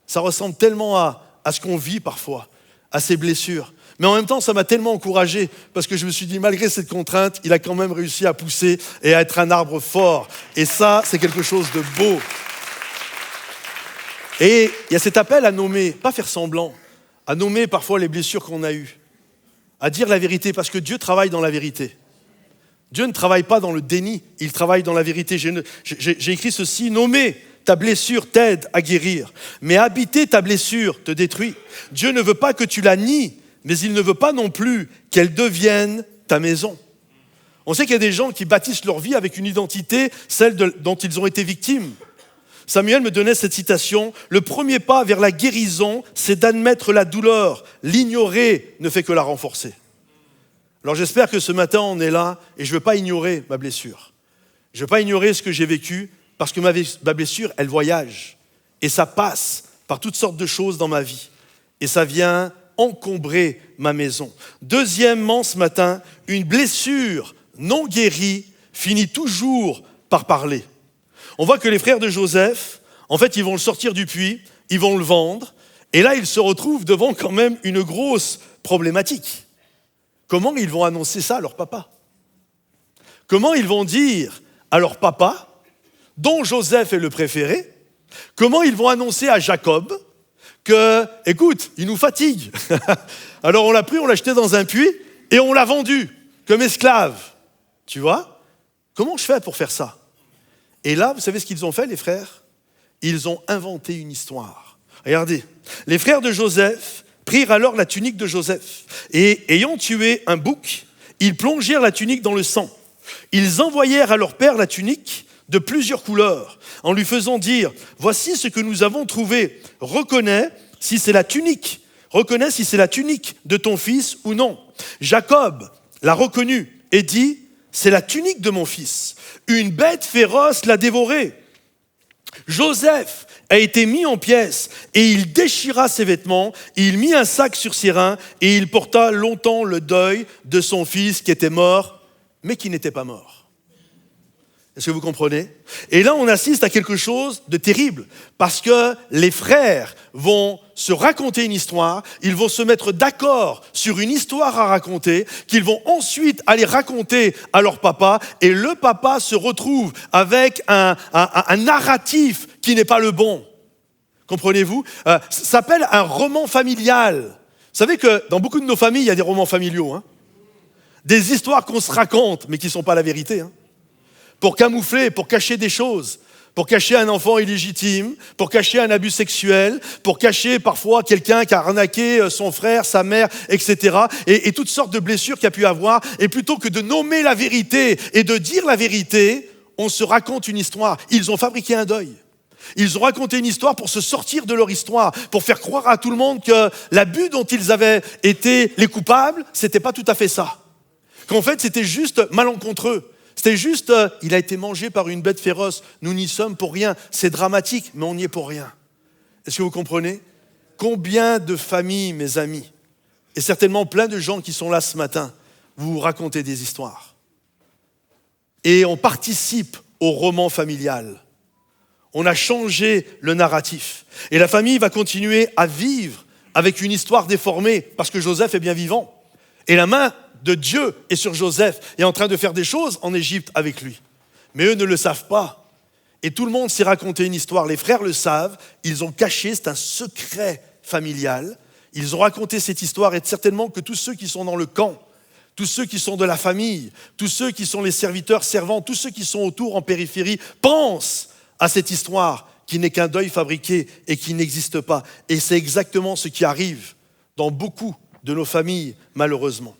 D: Ça ressemble tellement à ce qu'on vit parfois, à ses blessures. Mais en même temps, ça m'a tellement encouragé parce que je me suis dit, malgré cette contrainte, il a quand même réussi à pousser et à être un arbre fort. Et ça, c'est quelque chose de beau. Et il y a cet appel à nommer, pas faire semblant, à nommer parfois les blessures qu'on a eues, à dire la vérité parce que Dieu travaille dans la vérité. Dieu ne travaille pas dans le déni, il travaille dans la vérité. J'ai écrit ceci, nommer ta blessure t'aide à guérir, mais habiter ta blessure te détruit. Dieu ne veut pas que tu la nies, mais il ne veut pas non plus qu'elle devienne ta maison. On sait qu'il y a des gens qui bâtissent leur vie avec une identité, celle dont ils ont été victimes. Samuel me donnait cette citation, « Le premier pas vers la guérison, c'est d'admettre la douleur. L'ignorer ne fait que la renforcer. » Alors j'espère que ce matin, on est là et je ne veux pas ignorer ma blessure. Je ne veux pas ignorer ce que j'ai vécu parce que ma blessure, elle voyage. Et ça passe par toutes sortes de choses dans ma vie. Et ça vient encombrer ma maison. Deuxièmement, ce matin, une blessure non guérie finit toujours par parler. On voit que les frères de Joseph, en fait, ils vont le sortir du puits, ils vont le vendre, et là, ils se retrouvent devant quand même une grosse problématique. Comment ils vont annoncer ça à leur papa ? Comment ils vont dire à leur papa, dont Joseph est le préféré, comment ils vont annoncer à Jacob que, écoute, il nous fatigue. Alors on l'a pris, on l'a jeté dans un puits et on l'a vendu comme esclave. Tu vois ? Comment je fais pour faire ça ? Et là, vous savez ce qu'ils ont fait, les frères ? Ils ont inventé une histoire. Regardez, les frères de Joseph prirent alors la tunique de Joseph et, ayant tué un bouc, ils plongèrent la tunique dans le sang. Ils envoyèrent à leur père la tunique de plusieurs couleurs, en lui faisant dire « Voici ce que nous avons trouvé. Reconnais si c'est la tunique. Reconnais si c'est la tunique de ton fils ou non. » Jacob l'a reconnue et dit « C'est la tunique de mon fils. Une bête féroce l'a dévorée. » Joseph a été mis en pièces et il déchira ses vêtements, il mit un sac sur ses reins et il porta longtemps le deuil de son fils qui était mort, mais qui n'était pas mort. Est-ce que vous comprenez ? Et là, on assiste à quelque chose de terrible parce que les frères vont se raconter une histoire, ils vont se mettre d'accord sur une histoire à raconter, qu'ils vont ensuite aller raconter à leur papa et le papa se retrouve avec un narratif qui n'est pas le bon. Comprenez-vous ? Ça s'appelle un roman familial. Vous savez que dans beaucoup de nos familles, il y a des romans familiaux. Des histoires qu'on se raconte, mais qui ne sont pas la vérité. Pour camoufler, pour cacher des choses. pour cacher un enfant illégitime, pour cacher un abus sexuel, pour cacher parfois quelqu'un qui a arnaqué son frère, sa mère, etc. Et toutes sortes de blessures qu'il y a pu avoir. Et plutôt que de nommer la vérité et de dire la vérité, on se raconte une histoire. Ils ont fabriqué un deuil. Ils ont raconté une histoire pour se sortir de leur histoire, pour faire croire à tout le monde que l'abus dont ils avaient été les coupables, c'était pas tout à fait ça. Qu'en fait, c'était juste malencontreux. C'était juste, il a été mangé par une bête féroce. Nous n'y sommes pour rien. C'est dramatique, mais on n'y est pour rien. Est-ce que vous comprenez? Combien de familles, mes amis, et certainement plein de gens qui sont là ce matin, vous racontez des histoires. Et on participe au roman familial. On a changé le narratif. Et la famille va continuer à vivre avec une histoire déformée, parce que Joseph est bien vivant. Et la main de Dieu est sur Joseph, est en train de faire des choses en Égypte avec lui. Mais eux ne le savent pas. Et tout le monde s'est raconté une histoire. Les frères le savent, ils ont caché, c'est un secret familial. Ils ont raconté cette histoire et certainement que tous ceux qui sont dans le camp, tous ceux qui sont de la famille, tous ceux qui sont les serviteurs, servants, tous ceux qui sont autour en périphérie, pensent à cette histoire qui n'est qu'un deuil fabriqué et qui n'existe pas. Et c'est exactement ce qui arrive dans beaucoup de nos familles, malheureusement.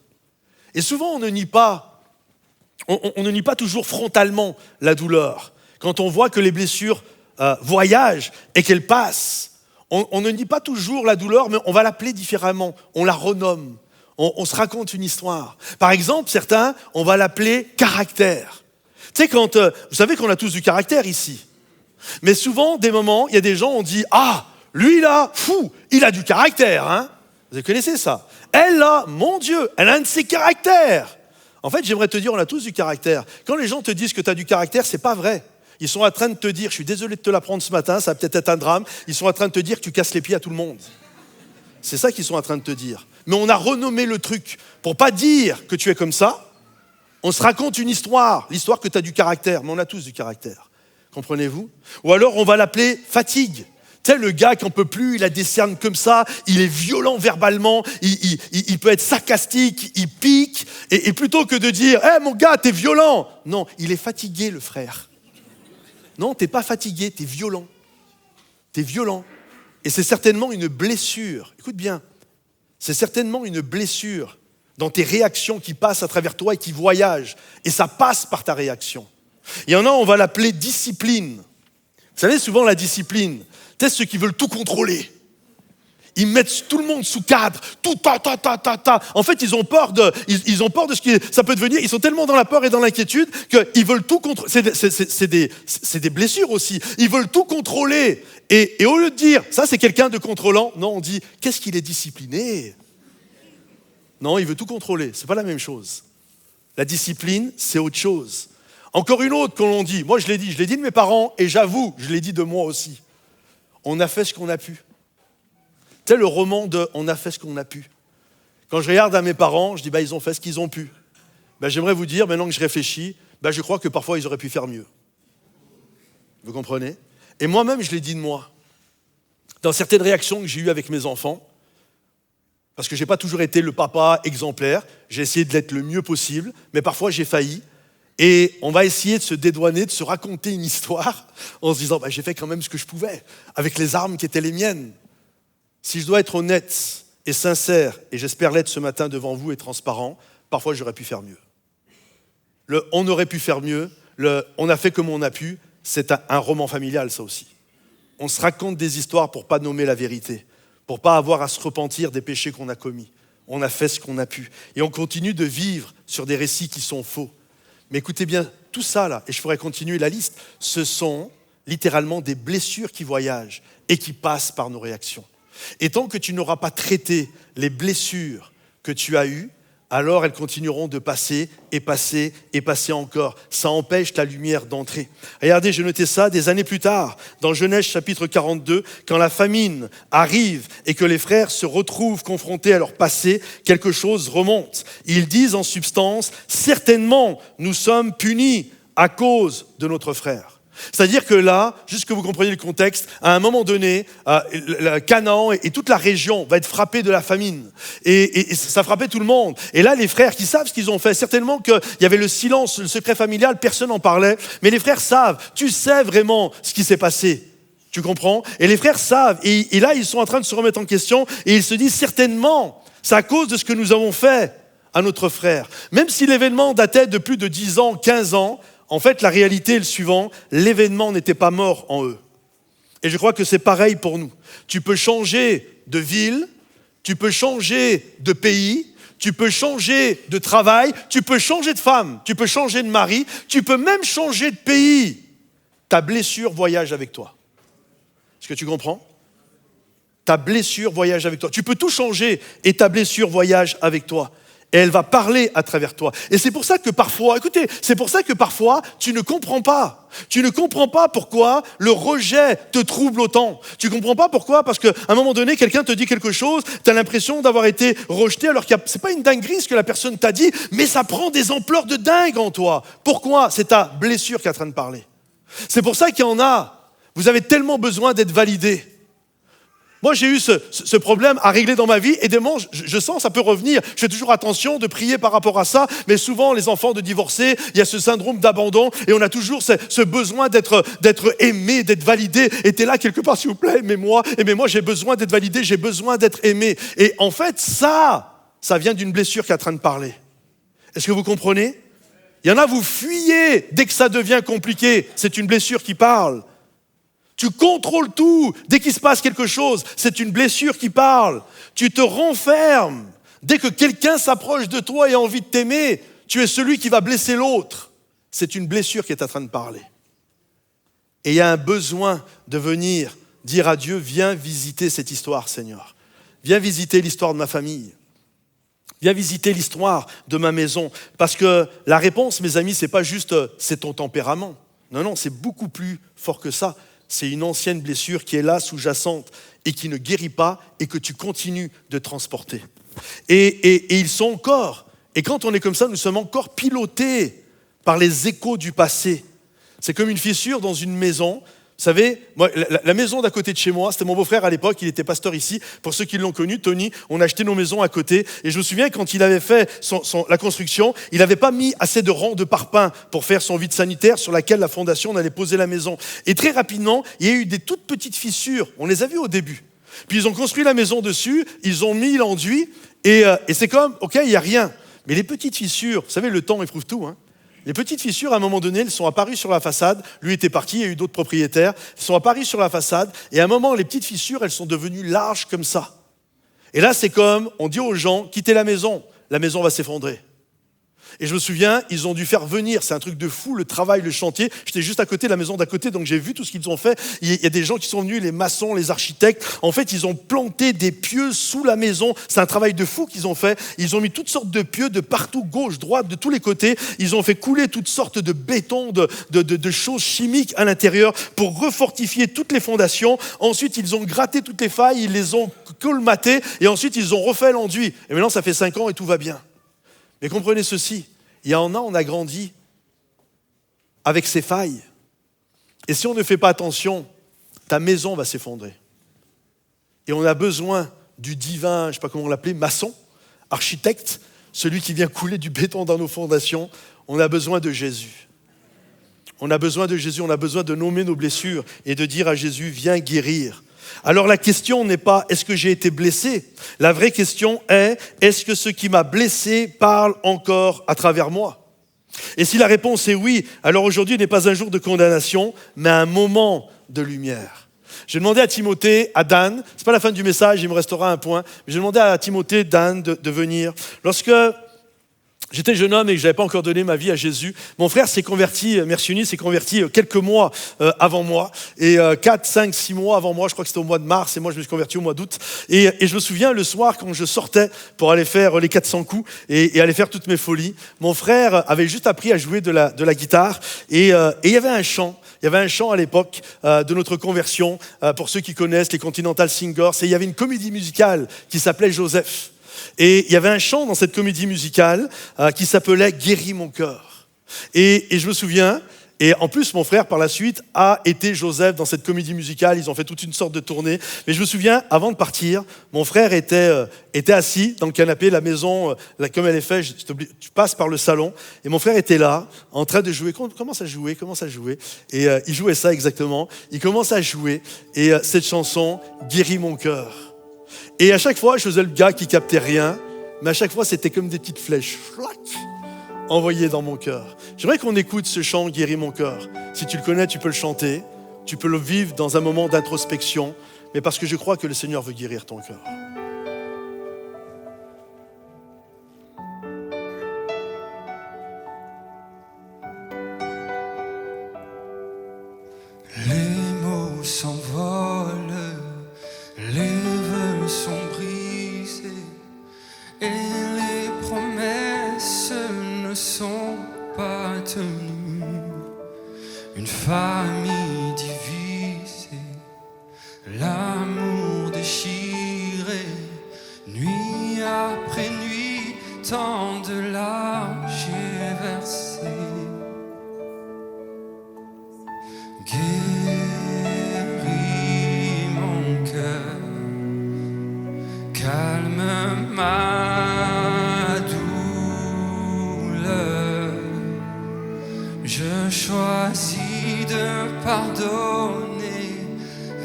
D: Et souvent, on ne nie pas toujours frontalement la douleur. Quand on voit que les blessures voyagent et qu'elles passent, on ne nie pas toujours la douleur, mais on va l'appeler différemment. On la renomme. On se raconte une histoire. Par exemple, certains, on va l'appeler caractère. Tu sais, vous savez qu'on a tous du caractère ici. Mais souvent, des moments, il y a des gens, on dit « Ah, lui là, fou, il a du caractère, hein !» Vous connaissez ça? Elle là, mon Dieu, elle a un de ses caractères. En fait, j'aimerais te dire, on a tous du caractère. Quand les gens te disent que tu as du caractère, c'est pas vrai. Ils sont en train de te dire, je suis désolé de te l'apprendre ce matin, ça va peut-être être un drame, ils sont en train de te dire que tu casses les pieds à tout le monde. C'est ça qu'ils sont en train de te dire. Mais on a renommé le truc. Pour pas dire que tu es comme ça, on se raconte une histoire, l'histoire que tu as du caractère, mais on a tous du caractère. Comprenez-vous? Ou alors on va l'appeler fatigue. Tu sais, le gars qui n'en peut plus, il a des cernes comme ça, il est violent verbalement, il peut être sarcastique, il pique, et plutôt que de dire « Hey mon gars, t'es violent !» Non, il est fatigué le frère. Non, t'es pas fatigué, t'es violent. T'es violent. Et c'est certainement une blessure. Écoute bien, c'est certainement une blessure dans tes réactions qui passent à travers toi et qui voyagent. Et ça passe par ta réaction. Il y en a, on va l'appeler discipline. Vous savez, souvent la discipline, c'est ceux qui veulent tout contrôler. Ils mettent tout le monde sous cadre, tout ta. En fait, ils ont peur de ce qui ça peut devenir. Ils sont tellement dans la peur et dans l'inquiétude qu'ils veulent tout contrôler. C'est des blessures aussi. Ils veulent tout contrôler. Et au lieu de dire, ça c'est quelqu'un de contrôlant, non, on dit, qu'est-ce qu'il est discipliné? Non, il veut tout contrôler. C'est pas la même chose. La discipline, c'est autre chose. Encore une autre qu'on dit. Moi, je l'ai dit de mes parents et j'avoue, je l'ai dit de moi aussi. On a fait ce qu'on a pu. Tu sais, le roman de « on a fait ce qu'on a pu ». Quand je regarde à mes parents, je dis ils ont fait ce qu'ils ont pu. J'aimerais vous dire, maintenant que je réfléchis, je crois que parfois ils auraient pu faire mieux. Vous comprenez? Et moi-même, je l'ai dit de moi. Dans certaines réactions que j'ai eues avec mes enfants, parce que je n'ai pas toujours été le papa exemplaire, j'ai essayé de l'être le mieux possible, mais parfois j'ai failli. Et on va essayer de se dédouaner, de se raconter une histoire en se disant j'ai fait quand même ce que je pouvais, avec les armes qui étaient les miennes. Si je dois être honnête et sincère, et j'espère l'être ce matin devant vous et transparent, parfois j'aurais pu faire mieux. On aurait pu faire mieux, on a fait comme on a pu, c'est un roman familial ça aussi. On se raconte des histoires pour ne pas nommer la vérité, pour ne pas avoir à se repentir des péchés qu'on a commis. On a fait ce qu'on a pu. Et on continue de vivre sur des récits qui sont faux. Mais écoutez bien, tout ça là, et je pourrais continuer la liste, ce sont littéralement des blessures qui voyagent et qui passent par nos réactions. Et tant que tu n'auras pas traité les blessures que tu as eues, alors elles continueront de passer et passer et passer encore. Ça empêche la lumière d'entrer. Regardez, j'ai noté ça des années plus tard, dans Genèse chapitre 42, quand la famine arrive et que les frères se retrouvent confrontés à leur passé, quelque chose remonte. Ils disent en substance, certainement nous sommes punis à cause de notre frère. C'est-à-dire que là, juste que vous compreniez le contexte, à un moment donné, Canaan et toute la région va être frappée de la famine. Et ça frappait tout le monde. Et là, les frères qui savent ce qu'ils ont fait, certainement qu'il y avait le silence, le secret familial, personne n'en parlait. Mais les frères savent, tu sais vraiment ce qui s'est passé. Tu comprends? Et les frères savent. Et là, ils sont en train de se remettre en question. Et ils se disent, certainement, c'est à cause de ce que nous avons fait à notre frère. Même si l'événement datait de plus de 10 ans, 15 ans, en fait, la réalité est le suivant, l'événement n'était pas mort en eux. Et je crois que c'est pareil pour nous. Tu peux changer de ville, tu peux changer de pays, tu peux changer de travail, tu peux changer de femme, tu peux changer de mari, tu peux même changer de pays. Ta blessure voyage avec toi. Est-ce que tu comprends? Ta blessure voyage avec toi. Tu peux tout changer et ta blessure voyage avec toi. Et elle va parler à travers toi. Et c'est pour ça que parfois, tu ne comprends pas. Tu ne comprends pas pourquoi le rejet te trouble autant. Tu ne comprends pas pourquoi, parce qu'à un moment donné, quelqu'un te dit quelque chose, tu as l'impression d'avoir été rejeté, alors que ce n'est pas une dinguerie ce que la personne t'a dit, mais ça prend des ampleurs de dingue en toi. Pourquoi? C'est ta blessure qui est en train de parler. C'est pour ça qu'il y en a, vous avez tellement besoin d'être validé. Moi, j'ai eu ce problème à régler dans ma vie et je sens que ça peut revenir. Je fais toujours attention de prier par rapport à ça, mais souvent, les enfants de divorcés, il y a ce syndrome d'abandon et on a toujours ce besoin d'être aimé, d'être validé. Et t'es là quelque part, s'il vous plaît, aimez-moi, j'ai besoin d'être validé, j'ai besoin d'être aimé. Et en fait, ça vient d'une blessure qui est en train de parler. Est-ce que vous comprenez? Il y en a, vous fuyez dès que ça devient compliqué. C'est une blessure qui parle. Tu contrôles tout. Dès qu'il se passe quelque chose, c'est une blessure qui parle. Tu te renfermes. Dès que quelqu'un s'approche de toi et a envie de t'aimer, tu es celui qui va blesser l'autre. C'est une blessure qui est en train de parler. Et il y a un besoin de venir dire à Dieu, viens visiter cette histoire, Seigneur. Viens visiter l'histoire de ma famille. Viens visiter l'histoire de ma maison. Parce que la réponse, mes amis, c'est pas juste c'est ton tempérament. Non, c'est beaucoup plus fort que ça. C'est une ancienne blessure qui est là, sous-jacente, et qui ne guérit pas, et que tu continues de transporter. Et ils sont encore, et quand on est comme ça, nous sommes encore pilotés par les échos du passé. C'est comme une fissure dans une maison. Vous savez, moi, la maison d'à côté de chez moi, c'était mon beau-frère à l'époque, il était pasteur ici. Pour ceux qui l'ont connu, Tony, on a acheté nos maisons à côté. Et je me souviens, quand il avait fait la construction, il n'avait pas mis assez de rangs de parpaings pour faire son vide sanitaire sur laquelle la fondation, on allait poser la maison. Et très rapidement, il y a eu des toutes petites fissures. On les a vues au début. Puis ils ont construit la maison dessus, ils ont mis l'enduit, et c'est comme, ok, il n'y a rien. Mais les petites fissures, vous savez, le temps éprouve tout, hein. Les petites fissures, à un moment donné, elles sont apparues sur la façade. Lui était parti, il y a eu d'autres propriétaires. Elles sont apparues sur la façade. Et à un moment, les petites fissures, elles sont devenues larges comme ça. Et là, c'est comme, on dit aux gens, quittez la maison va s'effondrer. Et je me souviens, ils ont dû faire venir, c'est un truc de fou, le travail, le chantier. J'étais juste à côté de la maison d'à côté, donc j'ai vu tout ce qu'ils ont fait. Il y a des gens qui sont venus, les maçons, les architectes. En fait, ils ont planté des pieux sous la maison. C'est un travail de fou qu'ils ont fait. Ils ont mis toutes sortes de pieux de partout, gauche, droite, de tous les côtés. Ils ont fait couler toutes sortes de béton, de choses chimiques à l'intérieur pour refortifier toutes les fondations. Ensuite, ils ont gratté toutes les failles, ils les ont colmatées et ensuite, ils ont refait l'enduit. Et maintenant, ça fait 5 ans et tout va bien. Mais comprenez ceci, il y en a, on a grandi avec ces failles. Et si on ne fait pas attention, ta maison va s'effondrer. Et on a besoin du divin, je ne sais pas comment on l'appelait, maçon, architecte, celui qui vient couler du béton dans nos fondations. On a besoin de Jésus. On a besoin de Jésus, on a besoin de nommer nos blessures et de dire à Jésus, viens guérir. Alors la question n'est pas est-ce que j'ai été blessé? La vraie question est est-ce que ce qui m'a blessé parle encore à travers moi? Et si la réponse est oui, alors aujourd'hui n'est pas un jour de condamnation, mais un moment de lumière. J'ai demandé à Timothée, à Dan, c'est pas la fin du message, il me restera un point, mais j'ai demandé à Timothée, Dan, de venir. Lorsque j'étais jeune homme et que je n'avais pas encore donné ma vie à Jésus, mon frère s'est converti, merci Uni, s'est converti quelques mois avant moi, et 4, 5, 6 mois avant moi, je crois que c'était au mois de mars, et moi je me suis converti au mois d'août, et je me souviens le soir quand je sortais pour aller faire les 400 coups et aller faire toutes mes folies, mon frère avait juste appris à jouer de la guitare, et il y avait un chant. Il y avait un chant à l'époque de notre conversion, pour ceux qui connaissent les Continental Singers, et il y avait une comédie musicale qui s'appelait Joseph. Et il y avait un chant dans cette comédie musicale qui s'appelait « Guéris mon cœur ». Et je me souviens, Et en plus, mon frère, par la suite, a été Joseph dans cette comédie musicale. Ils ont fait toute une sorte de tournée. Mais je me souviens, avant de partir, mon frère était assis dans le canapé, la maison, comme elle est faite, tu passes par le salon. Et mon frère était là, en train de jouer. Commence à jouer. Et il jouait ça exactement. Il commence à jouer. Et cette chanson guérit mon cœur. Et à chaque fois, je faisais le gars qui captait rien. Mais à chaque fois, c'était comme des petites flèches. Envoyé dans mon cœur. J'aimerais qu'on écoute ce chant « Guéris mon cœur ». Si tu le connais, tu peux le chanter. Tu peux le vivre dans un moment d'introspection. Mais parce que je crois que le Seigneur veut guérir ton cœur.
C: Les mots s'envolent, les vœux sont brisés et les promesses ne sont pas tenues. Une famille divisée, l'amour déchiré, nuit après nuit, tant de larmes j'ai versé. Guéris mon cœur, calme ma douleur. Je choisis de pardonner,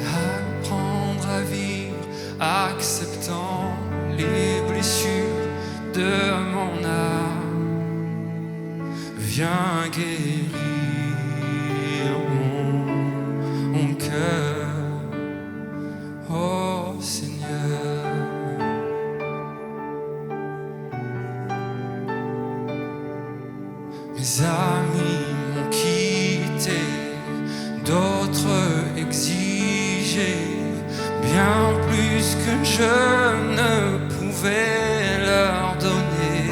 C: apprendre à vivre, acceptant les blessures de mon âme. Viens guérir mon cœur, oh Seigneur. Mes amis m'ont quitté, d'autres exigé bien plus que je ne pouvais leur donner.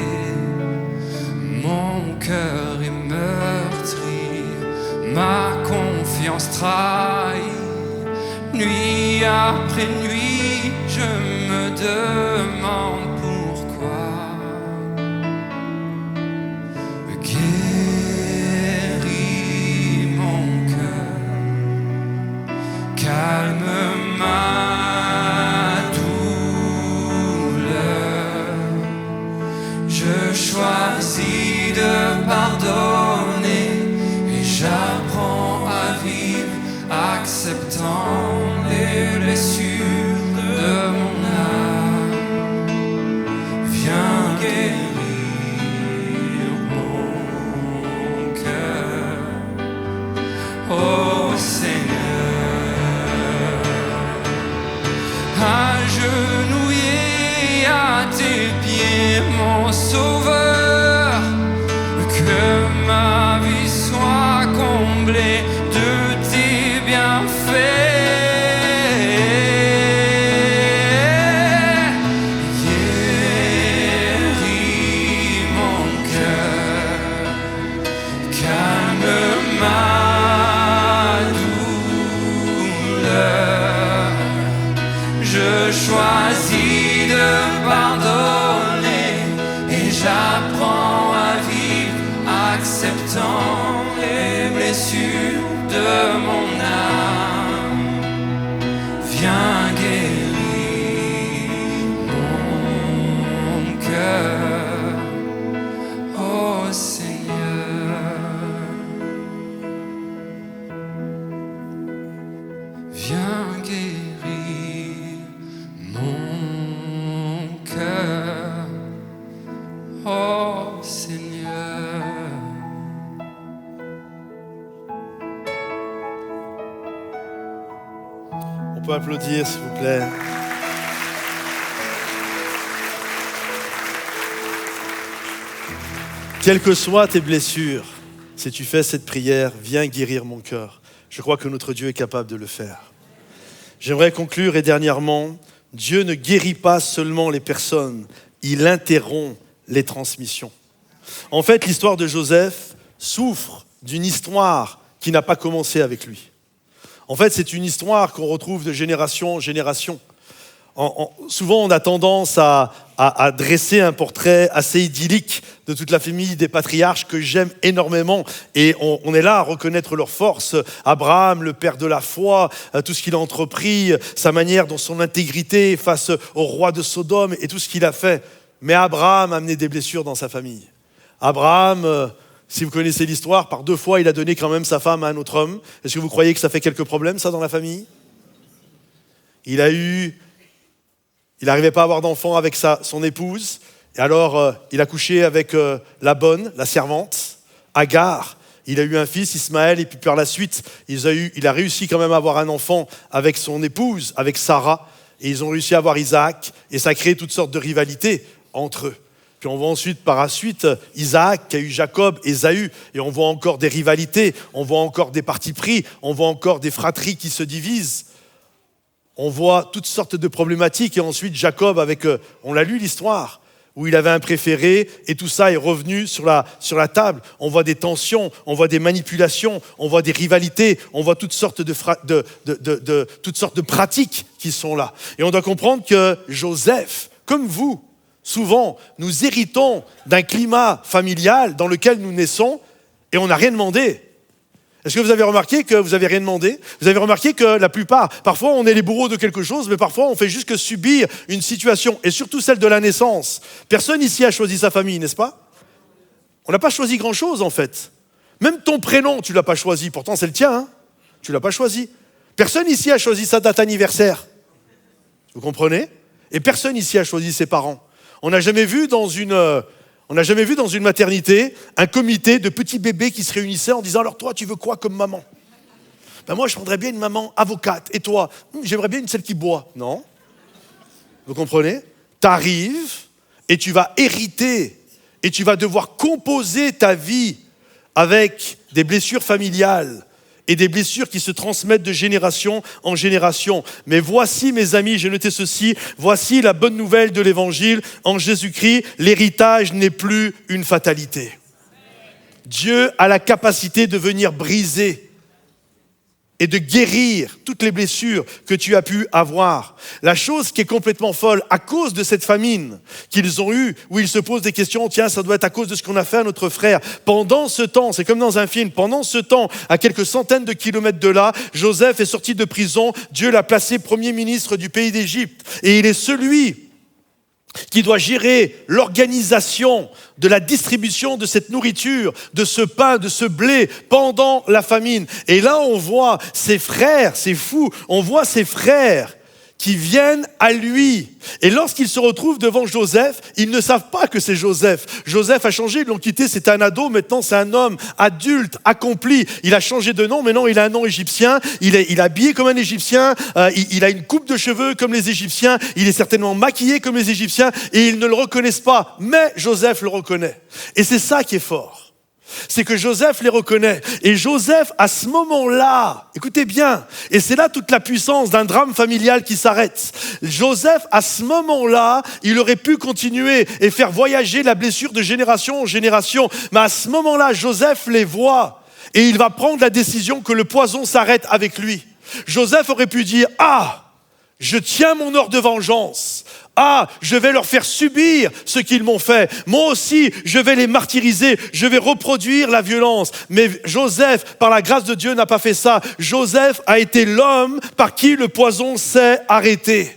C: Mon cœur est meurtri, ma confiance trahie. Nuit après nuit, je me demande pourquoi. Guéris mon cœur, calme ma douleur. Je choisis de pardonner et j'apprends à vivre, acceptant les blessures de mon âme. Viens guérir mon cœur, oh Seigneur. Agenouillé à tes pieds, mon Sauveur, que ma vie soit comblée de tes bienfaits. Guéris mon cœur, calme ma douleur. Je choisis de pardonner et j'apprends à vivre, acceptant les blessures de mon âme. Viens guérir mon cœur, oh Seigneur. Viens guérir mon cœur, oh Seigneur.
D: On peut applaudir, s'il vous plaît. Quelles que soient tes blessures, si tu fais cette prière, viens guérir mon cœur. Je crois que notre Dieu est capable de le faire. J'aimerais conclure et dernièrement, Dieu ne guérit pas seulement les personnes, il interrompt les transmissions. En fait, l'histoire de Joseph souffre d'une histoire qui n'a pas commencé avec lui. En fait, c'est une histoire qu'on retrouve de génération en génération. Souvent, on a tendance à dresser un portrait assez idyllique de toute la famille des patriarches que j'aime énormément. Et on est là à reconnaître leurs forces. Abraham, le père de la foi, tout ce qu'il a entrepris, sa manière dans son intégrité face au roi de Sodome et tout ce qu'il a fait. Mais Abraham a amené des blessures dans sa famille. Abraham, si vous connaissez l'histoire, par 2 fois, il a donné quand même sa femme à un autre homme. Est-ce que vous croyez que ça fait quelques problèmes, ça, dans la famille ? Il n'arrivait pas à avoir d'enfant avec son épouse. Et alors, il a couché avec la bonne, la servante, Agar. Il a eu un fils, Ismaël, et puis par la suite, il a réussi quand même à avoir un enfant avec son épouse, avec Sarah. Et ils ont réussi à avoir Isaac. Et ça a créé toutes sortes de rivalités entre eux. Puis on voit ensuite, par la suite, Isaac qui a eu Jacob, Ésaü. Et on voit encore des rivalités, on voit encore des partis pris, on voit encore des fratries qui se divisent. On voit toutes sortes de problématiques. Et ensuite, Jacob, on l'a lu l'histoire, où il avait un préféré, et tout ça est revenu sur la table. On voit des tensions, on voit des manipulations, on voit des rivalités, on voit toutes sortes toutes sortes de pratiques qui sont là. Et on doit comprendre que Joseph, comme vous, souvent, nous héritons d'un climat familial dans lequel nous naissons, et on n'a rien demandé. Est-ce que vous avez remarqué que vous n'avez rien demandé ? Vous avez remarqué que la plupart, parfois on est les bourreaux de quelque chose, mais parfois on fait juste que subir une situation, et surtout celle de la naissance. Personne ici a choisi sa famille, n'est-ce pas ? On n'a pas choisi grand-chose en fait. Même ton prénom, tu ne l'as pas choisi, pourtant c'est le tien, hein ? Tu ne l'as pas choisi. Personne ici a choisi sa date anniversaire. Vous comprenez ? Et personne ici a choisi ses parents. On n'a jamais vu dans une maternité un comité de petits bébés qui se réunissaient en disant « Alors toi, tu veux quoi comme maman ?» Ben moi, je prendrais bien une maman avocate. Et toi, j'aimerais bien une celle qui boit. Non. Vous comprenez ? Tu arrives et tu vas hériter et tu vas devoir composer ta vie avec des blessures familiales et des blessures qui se transmettent de génération en génération. Mais voici, mes amis, j'ai noté ceci, voici la bonne nouvelle de l'Évangile. En Jésus-Christ, l'héritage n'est plus une fatalité. Dieu a la capacité de venir briser et de guérir toutes les blessures que tu as pu avoir. La chose qui est complètement folle, à cause de cette famine qu'ils ont eue, où ils se posent des questions, tiens, ça doit être à cause de ce qu'on a fait à notre frère. Pendant ce temps, c'est comme dans un film, pendant ce temps, à quelques centaines de kilomètres de là, Joseph est sorti de prison, Dieu l'a placé premier ministre du pays d'Égypte. Et il est celui qui doit gérer l'organisation de la distribution de cette nourriture, de ce pain, de ce blé pendant la famine. Et là, on voit ses frères, c'est fou, on voit ses frères qui viennent à lui. Et lorsqu'ils se retrouvent devant Joseph, ils ne savent pas que c'est Joseph. Joseph a changé, ils l'ont quitté, c'était un ado, maintenant c'est un homme adulte, accompli. Il a changé de nom, maintenant il a un nom égyptien, il est habillé comme un Égyptien, il a une coupe de cheveux comme les Égyptiens, il est certainement maquillé comme les Égyptiens, et ils ne le reconnaissent pas, mais Joseph le reconnaît. Et c'est ça qui est fort. C'est que Joseph les reconnaît. Et Joseph, à ce moment-là, écoutez bien, et c'est là toute la puissance d'un drame familial qui s'arrête. Joseph, à ce moment-là, il aurait pu continuer et faire voyager la blessure de génération en génération. Mais à ce moment-là, Joseph les voit et il va prendre la décision que le poison s'arrête avec lui. Joseph aurait pu dire « Ah, je tiens mon heure de vengeance. Ah, je vais leur faire subir ce qu'ils m'ont fait. Moi aussi, je vais les martyriser. Je vais reproduire la violence. » Mais Joseph, par la grâce de Dieu, n'a pas fait ça. Joseph a été l'homme par qui le poison s'est arrêté.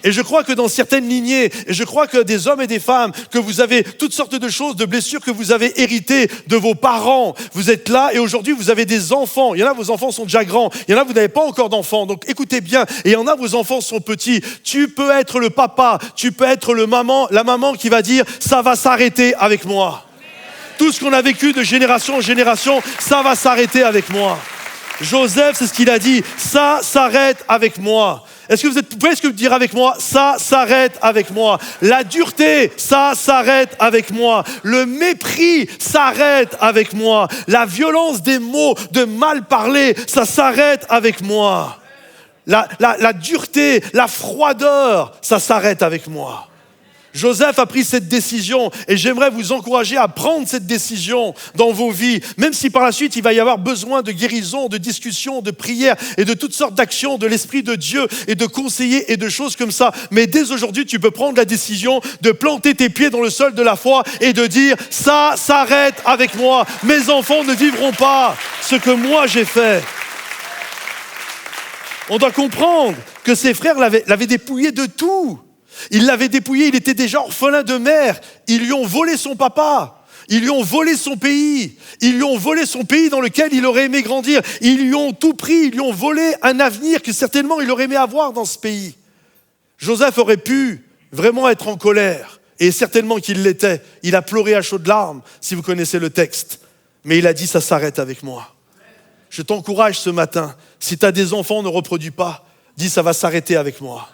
D: Et je crois que dans certaines lignées, et je crois que des hommes et des femmes, que vous avez toutes sortes de choses, de blessures que vous avez héritées de vos parents. Vous êtes là et aujourd'hui vous avez des enfants. Il y en a, vos enfants sont déjà grands. Il y en a, vous n'avez pas encore d'enfants. Donc écoutez bien. Et il y en a, vos enfants sont petits. Tu peux être le papa, tu peux être la maman qui va dire « ça va s'arrêter avec moi ». Tout ce qu'on a vécu de génération en génération, ça va s'arrêter avec moi. Joseph, c'est ce qu'il a dit, ça s'arrête avec moi. Est-ce que vous pouvez dire avec moi, ça s'arrête avec moi. La dureté, ça s'arrête avec moi. Le mépris s'arrête avec moi. La violence des mots, de mal parler, ça s'arrête avec moi. La dureté, la froideur, ça s'arrête avec moi. Joseph a pris cette décision et j'aimerais vous encourager à prendre cette décision dans vos vies, même si par la suite il va y avoir besoin de guérison, de discussion, de prière et de toutes sortes d'actions de l'Esprit de Dieu et de conseillers et de choses comme ça. Mais dès aujourd'hui, tu peux prendre la décision de planter tes pieds dans le sol de la foi et de dire « ça s'arrête avec moi, mes enfants ne vivront pas ce que moi j'ai fait ». On doit comprendre que ses frères l'avaient dépouillé de tout. Ils l'avaient dépouillé, il était déjà orphelin de mère. Ils lui ont volé son papa. Ils lui ont volé son pays. Ils lui ont volé son pays dans lequel il aurait aimé grandir. Ils lui ont tout pris. Ils lui ont volé un avenir que certainement il aurait aimé avoir dans ce pays. Joseph aurait pu vraiment être en colère. Et certainement qu'il l'était. Il a pleuré à chaudes larmes, si vous connaissez le texte. Mais il a dit, ça s'arrête avec moi. Je t'encourage ce matin. Si tu as des enfants, ne reproduis pas. Dis, ça va s'arrêter avec moi.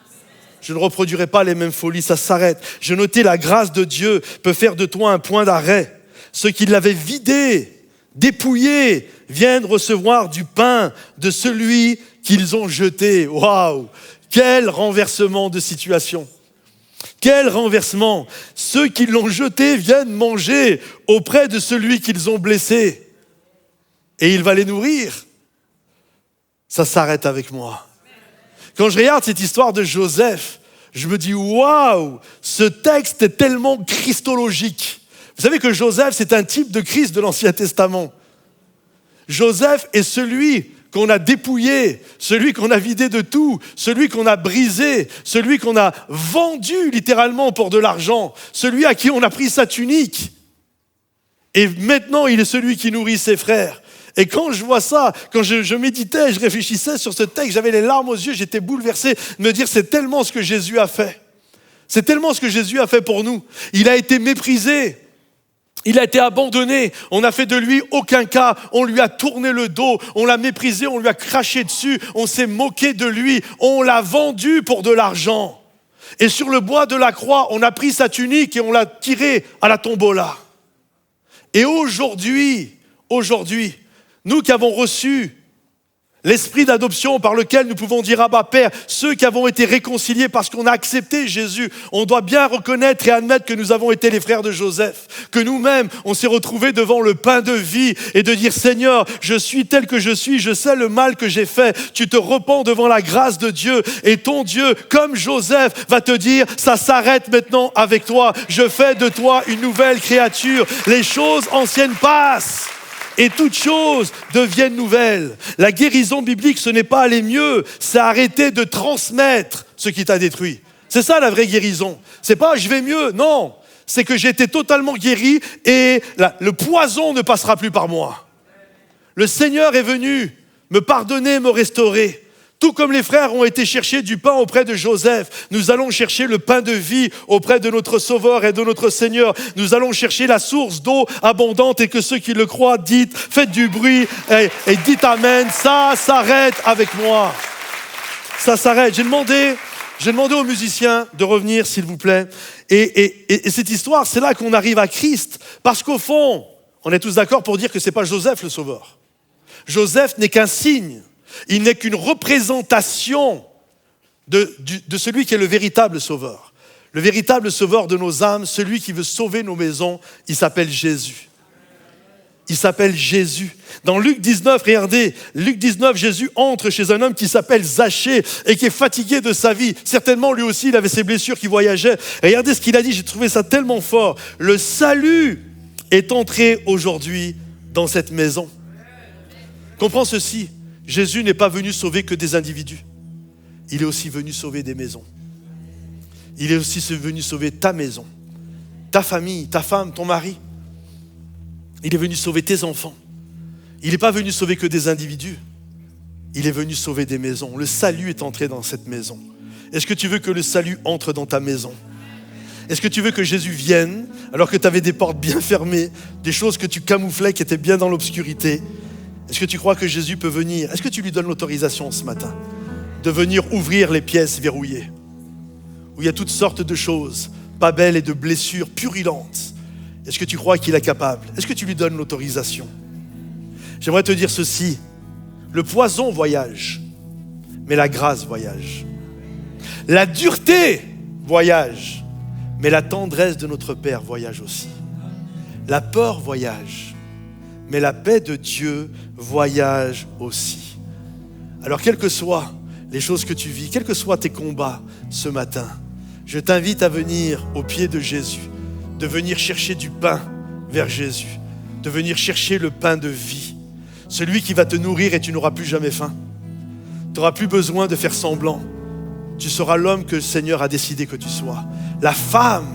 D: Je ne reproduirai pas les mêmes folies, ça s'arrête. Je notais la grâce de Dieu peut faire de toi un point d'arrêt. Ceux qui l'avaient vidé, dépouillé, viennent recevoir du pain de celui qu'ils ont jeté. Waouh! Quel renversement de situation! Quel renversement! Ceux qui l'ont jeté viennent manger auprès de celui qu'ils ont blessé. Et il va les nourrir. Ça s'arrête avec moi. Quand je regarde cette histoire de Joseph, je me dis, waouh, ce texte est tellement christologique. Vous savez que Joseph, c'est un type de Christ de l'Ancien Testament. Joseph est celui qu'on a dépouillé, celui qu'on a vidé de tout, celui qu'on a brisé, celui qu'on a vendu littéralement pour de l'argent, celui à qui on a pris sa tunique. Et maintenant, il est celui qui nourrit ses frères. Et quand je vois ça, quand je méditais, je réfléchissais sur ce texte, j'avais les larmes aux yeux, j'étais bouleversé de me dire c'est tellement ce que Jésus a fait. C'est tellement ce que Jésus a fait pour nous. Il a été méprisé, il a été abandonné, on n'a fait de lui aucun cas, on lui a tourné le dos, on l'a méprisé, on lui a craché dessus, on s'est moqué de lui, on l'a vendu pour de l'argent. Et sur le bois de la croix, on a pris sa tunique et on l'a tiré à la tombola. Et aujourd'hui, nous qui avons reçu l'esprit d'adoption par lequel nous pouvons dire « Abba Père », ceux qui avons été réconciliés parce qu'on a accepté Jésus, on doit bien reconnaître et admettre que nous avons été les frères de Joseph, que nous-mêmes, on s'est retrouvés devant le pain de vie et de dire « Seigneur, je suis tel que je suis, je sais le mal que j'ai fait, tu te repens devant la grâce de Dieu et ton Dieu, comme Joseph, va te dire « Ça s'arrête maintenant avec toi, je fais de toi une nouvelle créature, les choses anciennes passent ». Et toutes choses deviennent nouvelles. La guérison biblique, ce n'est pas aller mieux, c'est arrêter de transmettre ce qui t'a détruit. C'est ça la vraie guérison. C'est pas je vais mieux, non. C'est que j'ai été totalement guéri et le poison ne passera plus par moi. Le Seigneur est venu me pardonner, me restaurer. Tout comme les frères ont été chercher du pain auprès de Joseph, nous allons chercher le pain de vie auprès de notre Sauveur et de notre Seigneur. Nous allons chercher la source d'eau abondante et que ceux qui le croient, dites, faites du bruit et dites Amen. Ça s'arrête avec moi. Ça s'arrête. J'ai demandé aux musiciens de revenir, s'il vous plaît. Et cette histoire, c'est là qu'on arrive à Christ. Parce qu'au fond, on est tous d'accord pour dire que ce n'est pas Joseph le Sauveur. Joseph n'est qu'un signe. Il n'est qu'une représentation de celui qui est le véritable sauveur. Le véritable sauveur de nos âmes, celui qui veut sauver nos maisons, il s'appelle Jésus. Il s'appelle Jésus. Dans Luc 19, regardez, Luc 19, Jésus entre chez un homme qui s'appelle Zachée et qui est fatigué de sa vie. Certainement, lui aussi, il avait ses blessures qui voyageaient. Regardez ce qu'il a dit, j'ai trouvé ça tellement fort. Le salut est entré aujourd'hui dans cette maison. Comprends ceci. Jésus n'est pas venu sauver que des individus. Il est aussi venu sauver des maisons. Il est aussi venu sauver ta maison, ta famille, ta femme, ton mari. Il est venu sauver tes enfants. Il n'est pas venu sauver que des individus. Il est venu sauver des maisons. Le salut est entré dans cette maison. Est-ce que tu veux que le salut entre dans ta maison? Est-ce que tu veux que Jésus vienne alors que tu avais des portes bien fermées, des choses que tu camouflais qui étaient bien dans l'obscurité? Est-ce que tu crois que Jésus peut venir? Est-ce que tu lui donnes l'autorisation ce matin de venir ouvrir les pièces verrouillées où il y a toutes sortes de choses pas belles et de blessures purulentes? Est-ce que tu crois qu'il est capable? Est-ce que tu lui donnes l'autorisation? J'aimerais te dire ceci, le poison voyage, mais la grâce voyage. La dureté voyage, mais la tendresse de notre Père voyage aussi. La peur voyage, mais la paix de Dieu voyage aussi. Alors, quelles que soient les choses que tu vis, quels que soient tes combats ce matin, je t'invite à venir au pied de Jésus, de venir chercher du pain vers Jésus, de venir chercher le pain de vie, celui qui va te nourrir et tu n'auras plus jamais faim. Tu n'auras plus besoin de faire semblant. Tu seras l'homme que le Seigneur a décidé que tu sois, la femme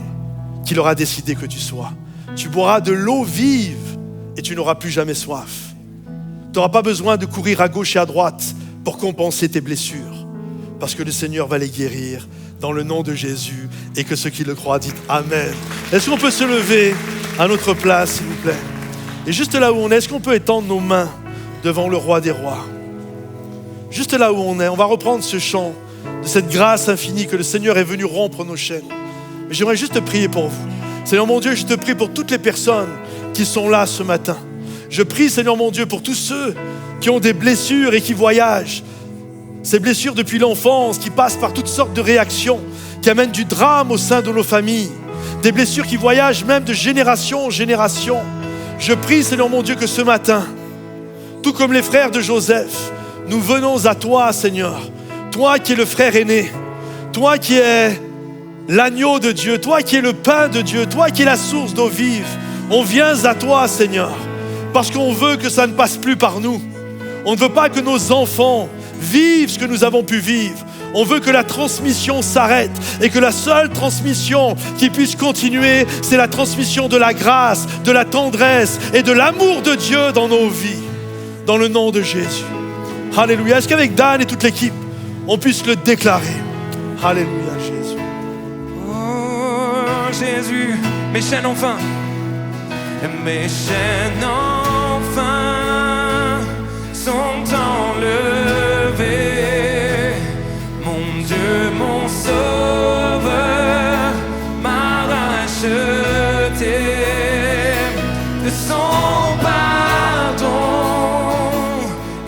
D: qu'il aura décidé que tu sois. Tu boiras de l'eau vive et tu n'auras plus jamais soif. Tu n'auras pas besoin de courir à gauche et à droite pour compenser tes blessures, parce que le Seigneur va les guérir dans le nom de Jésus, et que ceux qui le croient disent Amen. Est-ce qu'on peut se lever à notre place, s'il vous plaît? Et juste là où on est, est-ce qu'on peut étendre nos mains devant le Roi des Rois? Juste là où on est, on va reprendre ce chant de cette grâce infinie que le Seigneur est venu rompre nos chaînes. Mais j'aimerais juste te prier pour vous. Seigneur mon Dieu, je te prie pour toutes les personnes qui sont là ce matin. Je prie, Seigneur mon Dieu, pour tous ceux qui ont des blessures et qui voyagent. Ces blessures depuis l'enfance, qui passent par toutes sortes de réactions, qui amènent du drame au sein de nos familles. Des blessures qui voyagent même de génération en génération. Je prie, Seigneur mon Dieu, que ce matin, tout comme les frères de Joseph, nous venons à toi, Seigneur. Toi qui es le frère aîné, toi qui es l'agneau de Dieu, toi qui es le pain de Dieu, toi qui es la source d'eau vive. On vient à toi, Seigneur, parce qu'on veut que ça ne passe plus par nous. On ne veut pas que nos enfants vivent ce que nous avons pu vivre. On veut que la transmission s'arrête et que la seule transmission qui puisse continuer, c'est la transmission de la grâce, de la tendresse et de l'amour de Dieu dans nos vies. Dans le nom de Jésus. Alléluia. Est-ce qu'avec Dan et toute l'équipe, on puisse le déclarer? Alléluia, Jésus.
C: Oh Jésus, mes chaînes enfin, mes chaînes enfin sont enlevées. Mon Dieu, mon Sauveur m'a racheté de son pardon.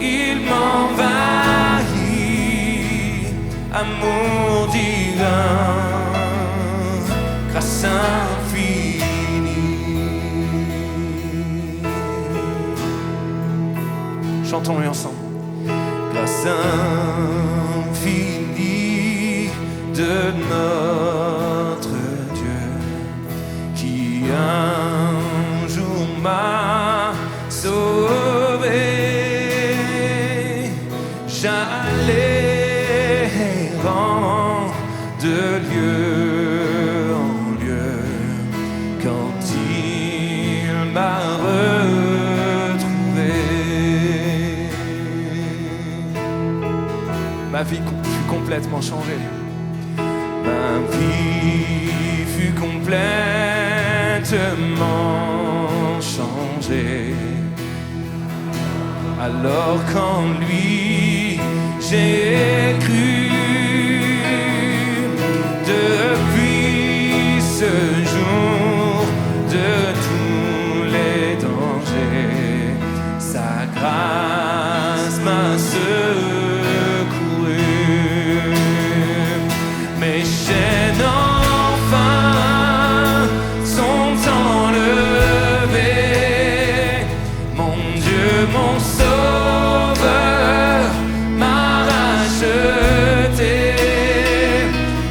C: Il m'envahit, amour divin, grâce infinie. Chantons-le ensemble. Grâce infinie de notre Dieu, qui un jour m'a sauvé. J'allais errant de lieu en lieu quand il m'a retrouvé. Ma vie fut complètement changée. Ma vie fut complètement changée. Alors qu'en lui j'ai cru, depuis ce jour de tous les dangers, sa grâce m'a secouru. Mes chaînes enfin sont enlevées. Mon Dieu, mon Sauveur m'a racheté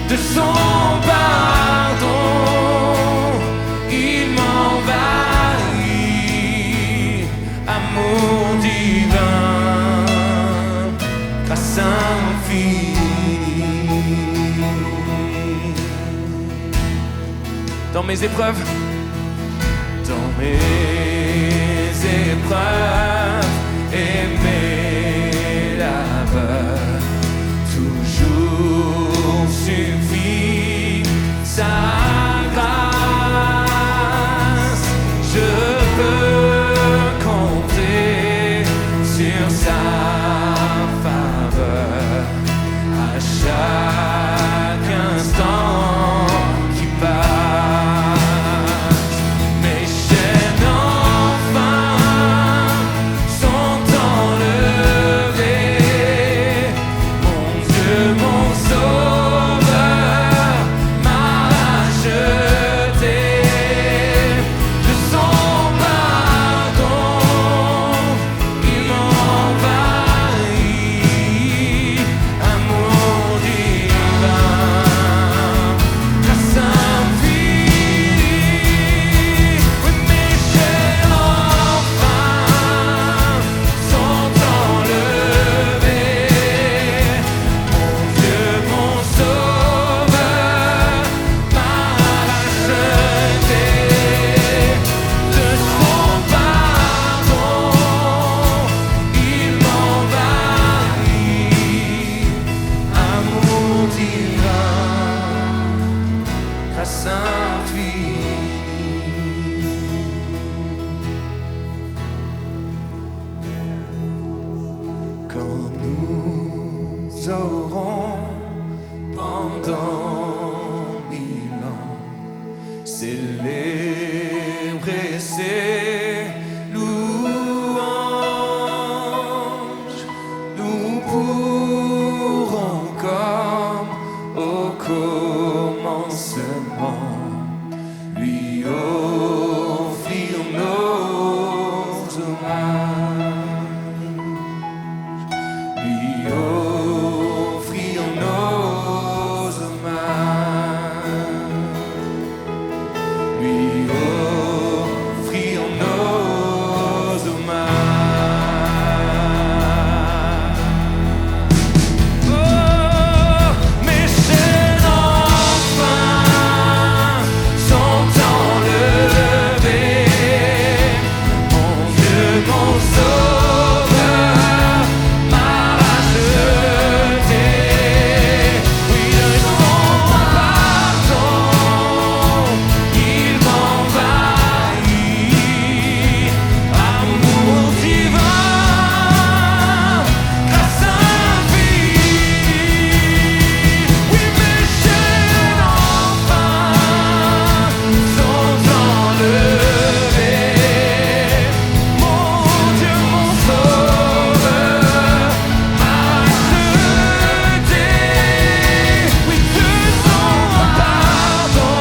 C: de son pardon. Il m'envahit, amour divin, grâce infinie. Dans mes épreuves, et mes labeurs, toujours suffit sa grâce. Je peux compter sur sa faveur à chaque instant qui passe. Mes chaînes enfin sont enlevées. sainte vie. Quand nous aurons pendant 1000 ans célébré ces louanges, nous pourrons comme au commencement lui offrir nos hommages, lui offrir nos hommages, lui offrir nos hommages. Oh, mes chaînes enfin sont enlevées. Mon Dieu, mon Sauveur m'a racheté. Oui, de son pardon, il m'envahit. Amour divin, grâce infinie. Oui, mes chaînes enfin sont enlevées. Mon Dieu, mon Sauveur m'a racheté. Oui, de son pardon,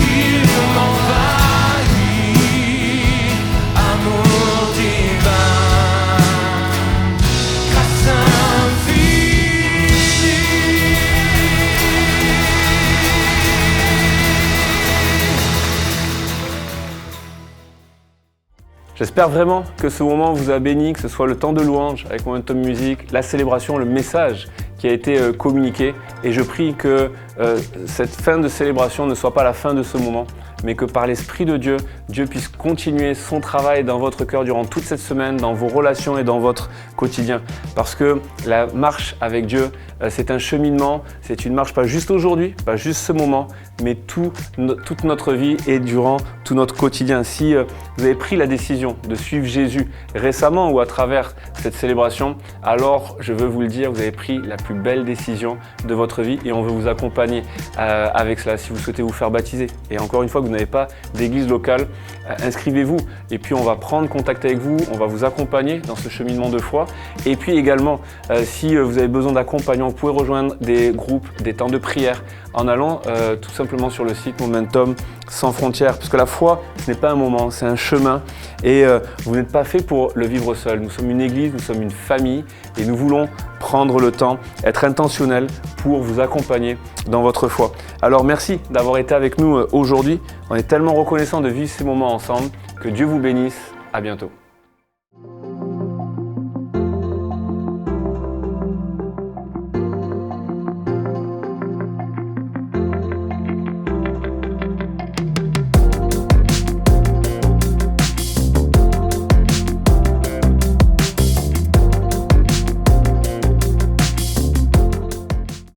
C: il m'envahit. Amour divin, grâce infinie.
A: J'espère vraiment que ce moment vous a béni, que ce soit le temps de louange avec Momentum Music, la célébration, le message qui a été communiqué. Et je prie que cette fin de célébration ne soit pas la fin de ce moment, mais que par l'Esprit de Dieu, Dieu puisse continuer son travail dans votre cœur durant toute cette semaine, dans vos relations et dans votre quotidien. Parce que la marche avec Dieu, c'est un cheminement, c'est une marche pas juste aujourd'hui, pas juste ce moment, mais toute notre vie et durant tout notre quotidien. Si vous avez pris la décision de suivre Jésus récemment ou à travers cette célébration, alors je veux vous le dire, vous avez pris la plus belle décision de votre vie et on veut vous accompagner avec cela si vous souhaitez vous faire baptiser. Et encore une fois, que vous n'avez pas d'église locale, inscrivez-vous et puis on va prendre contact avec vous, on va vous accompagner dans ce cheminement de foi. Et puis également, si vous avez besoin d'accompagnement, vous pouvez rejoindre des groupes, des temps de prière en allant tout simplement sur le site Momentum Sans Frontières. Parce que la foi, ce n'est pas un moment, c'est un chemin et vous n'êtes pas fait pour le vivre seul. Nous sommes une église, nous sommes une famille et nous voulons prendre le temps, être intentionnels pour vous accompagner dans votre foi. Alors merci d'avoir été avec nous aujourd'hui. On est tellement reconnaissants de vivre ces moments ensemble. Que Dieu vous bénisse. À bientôt.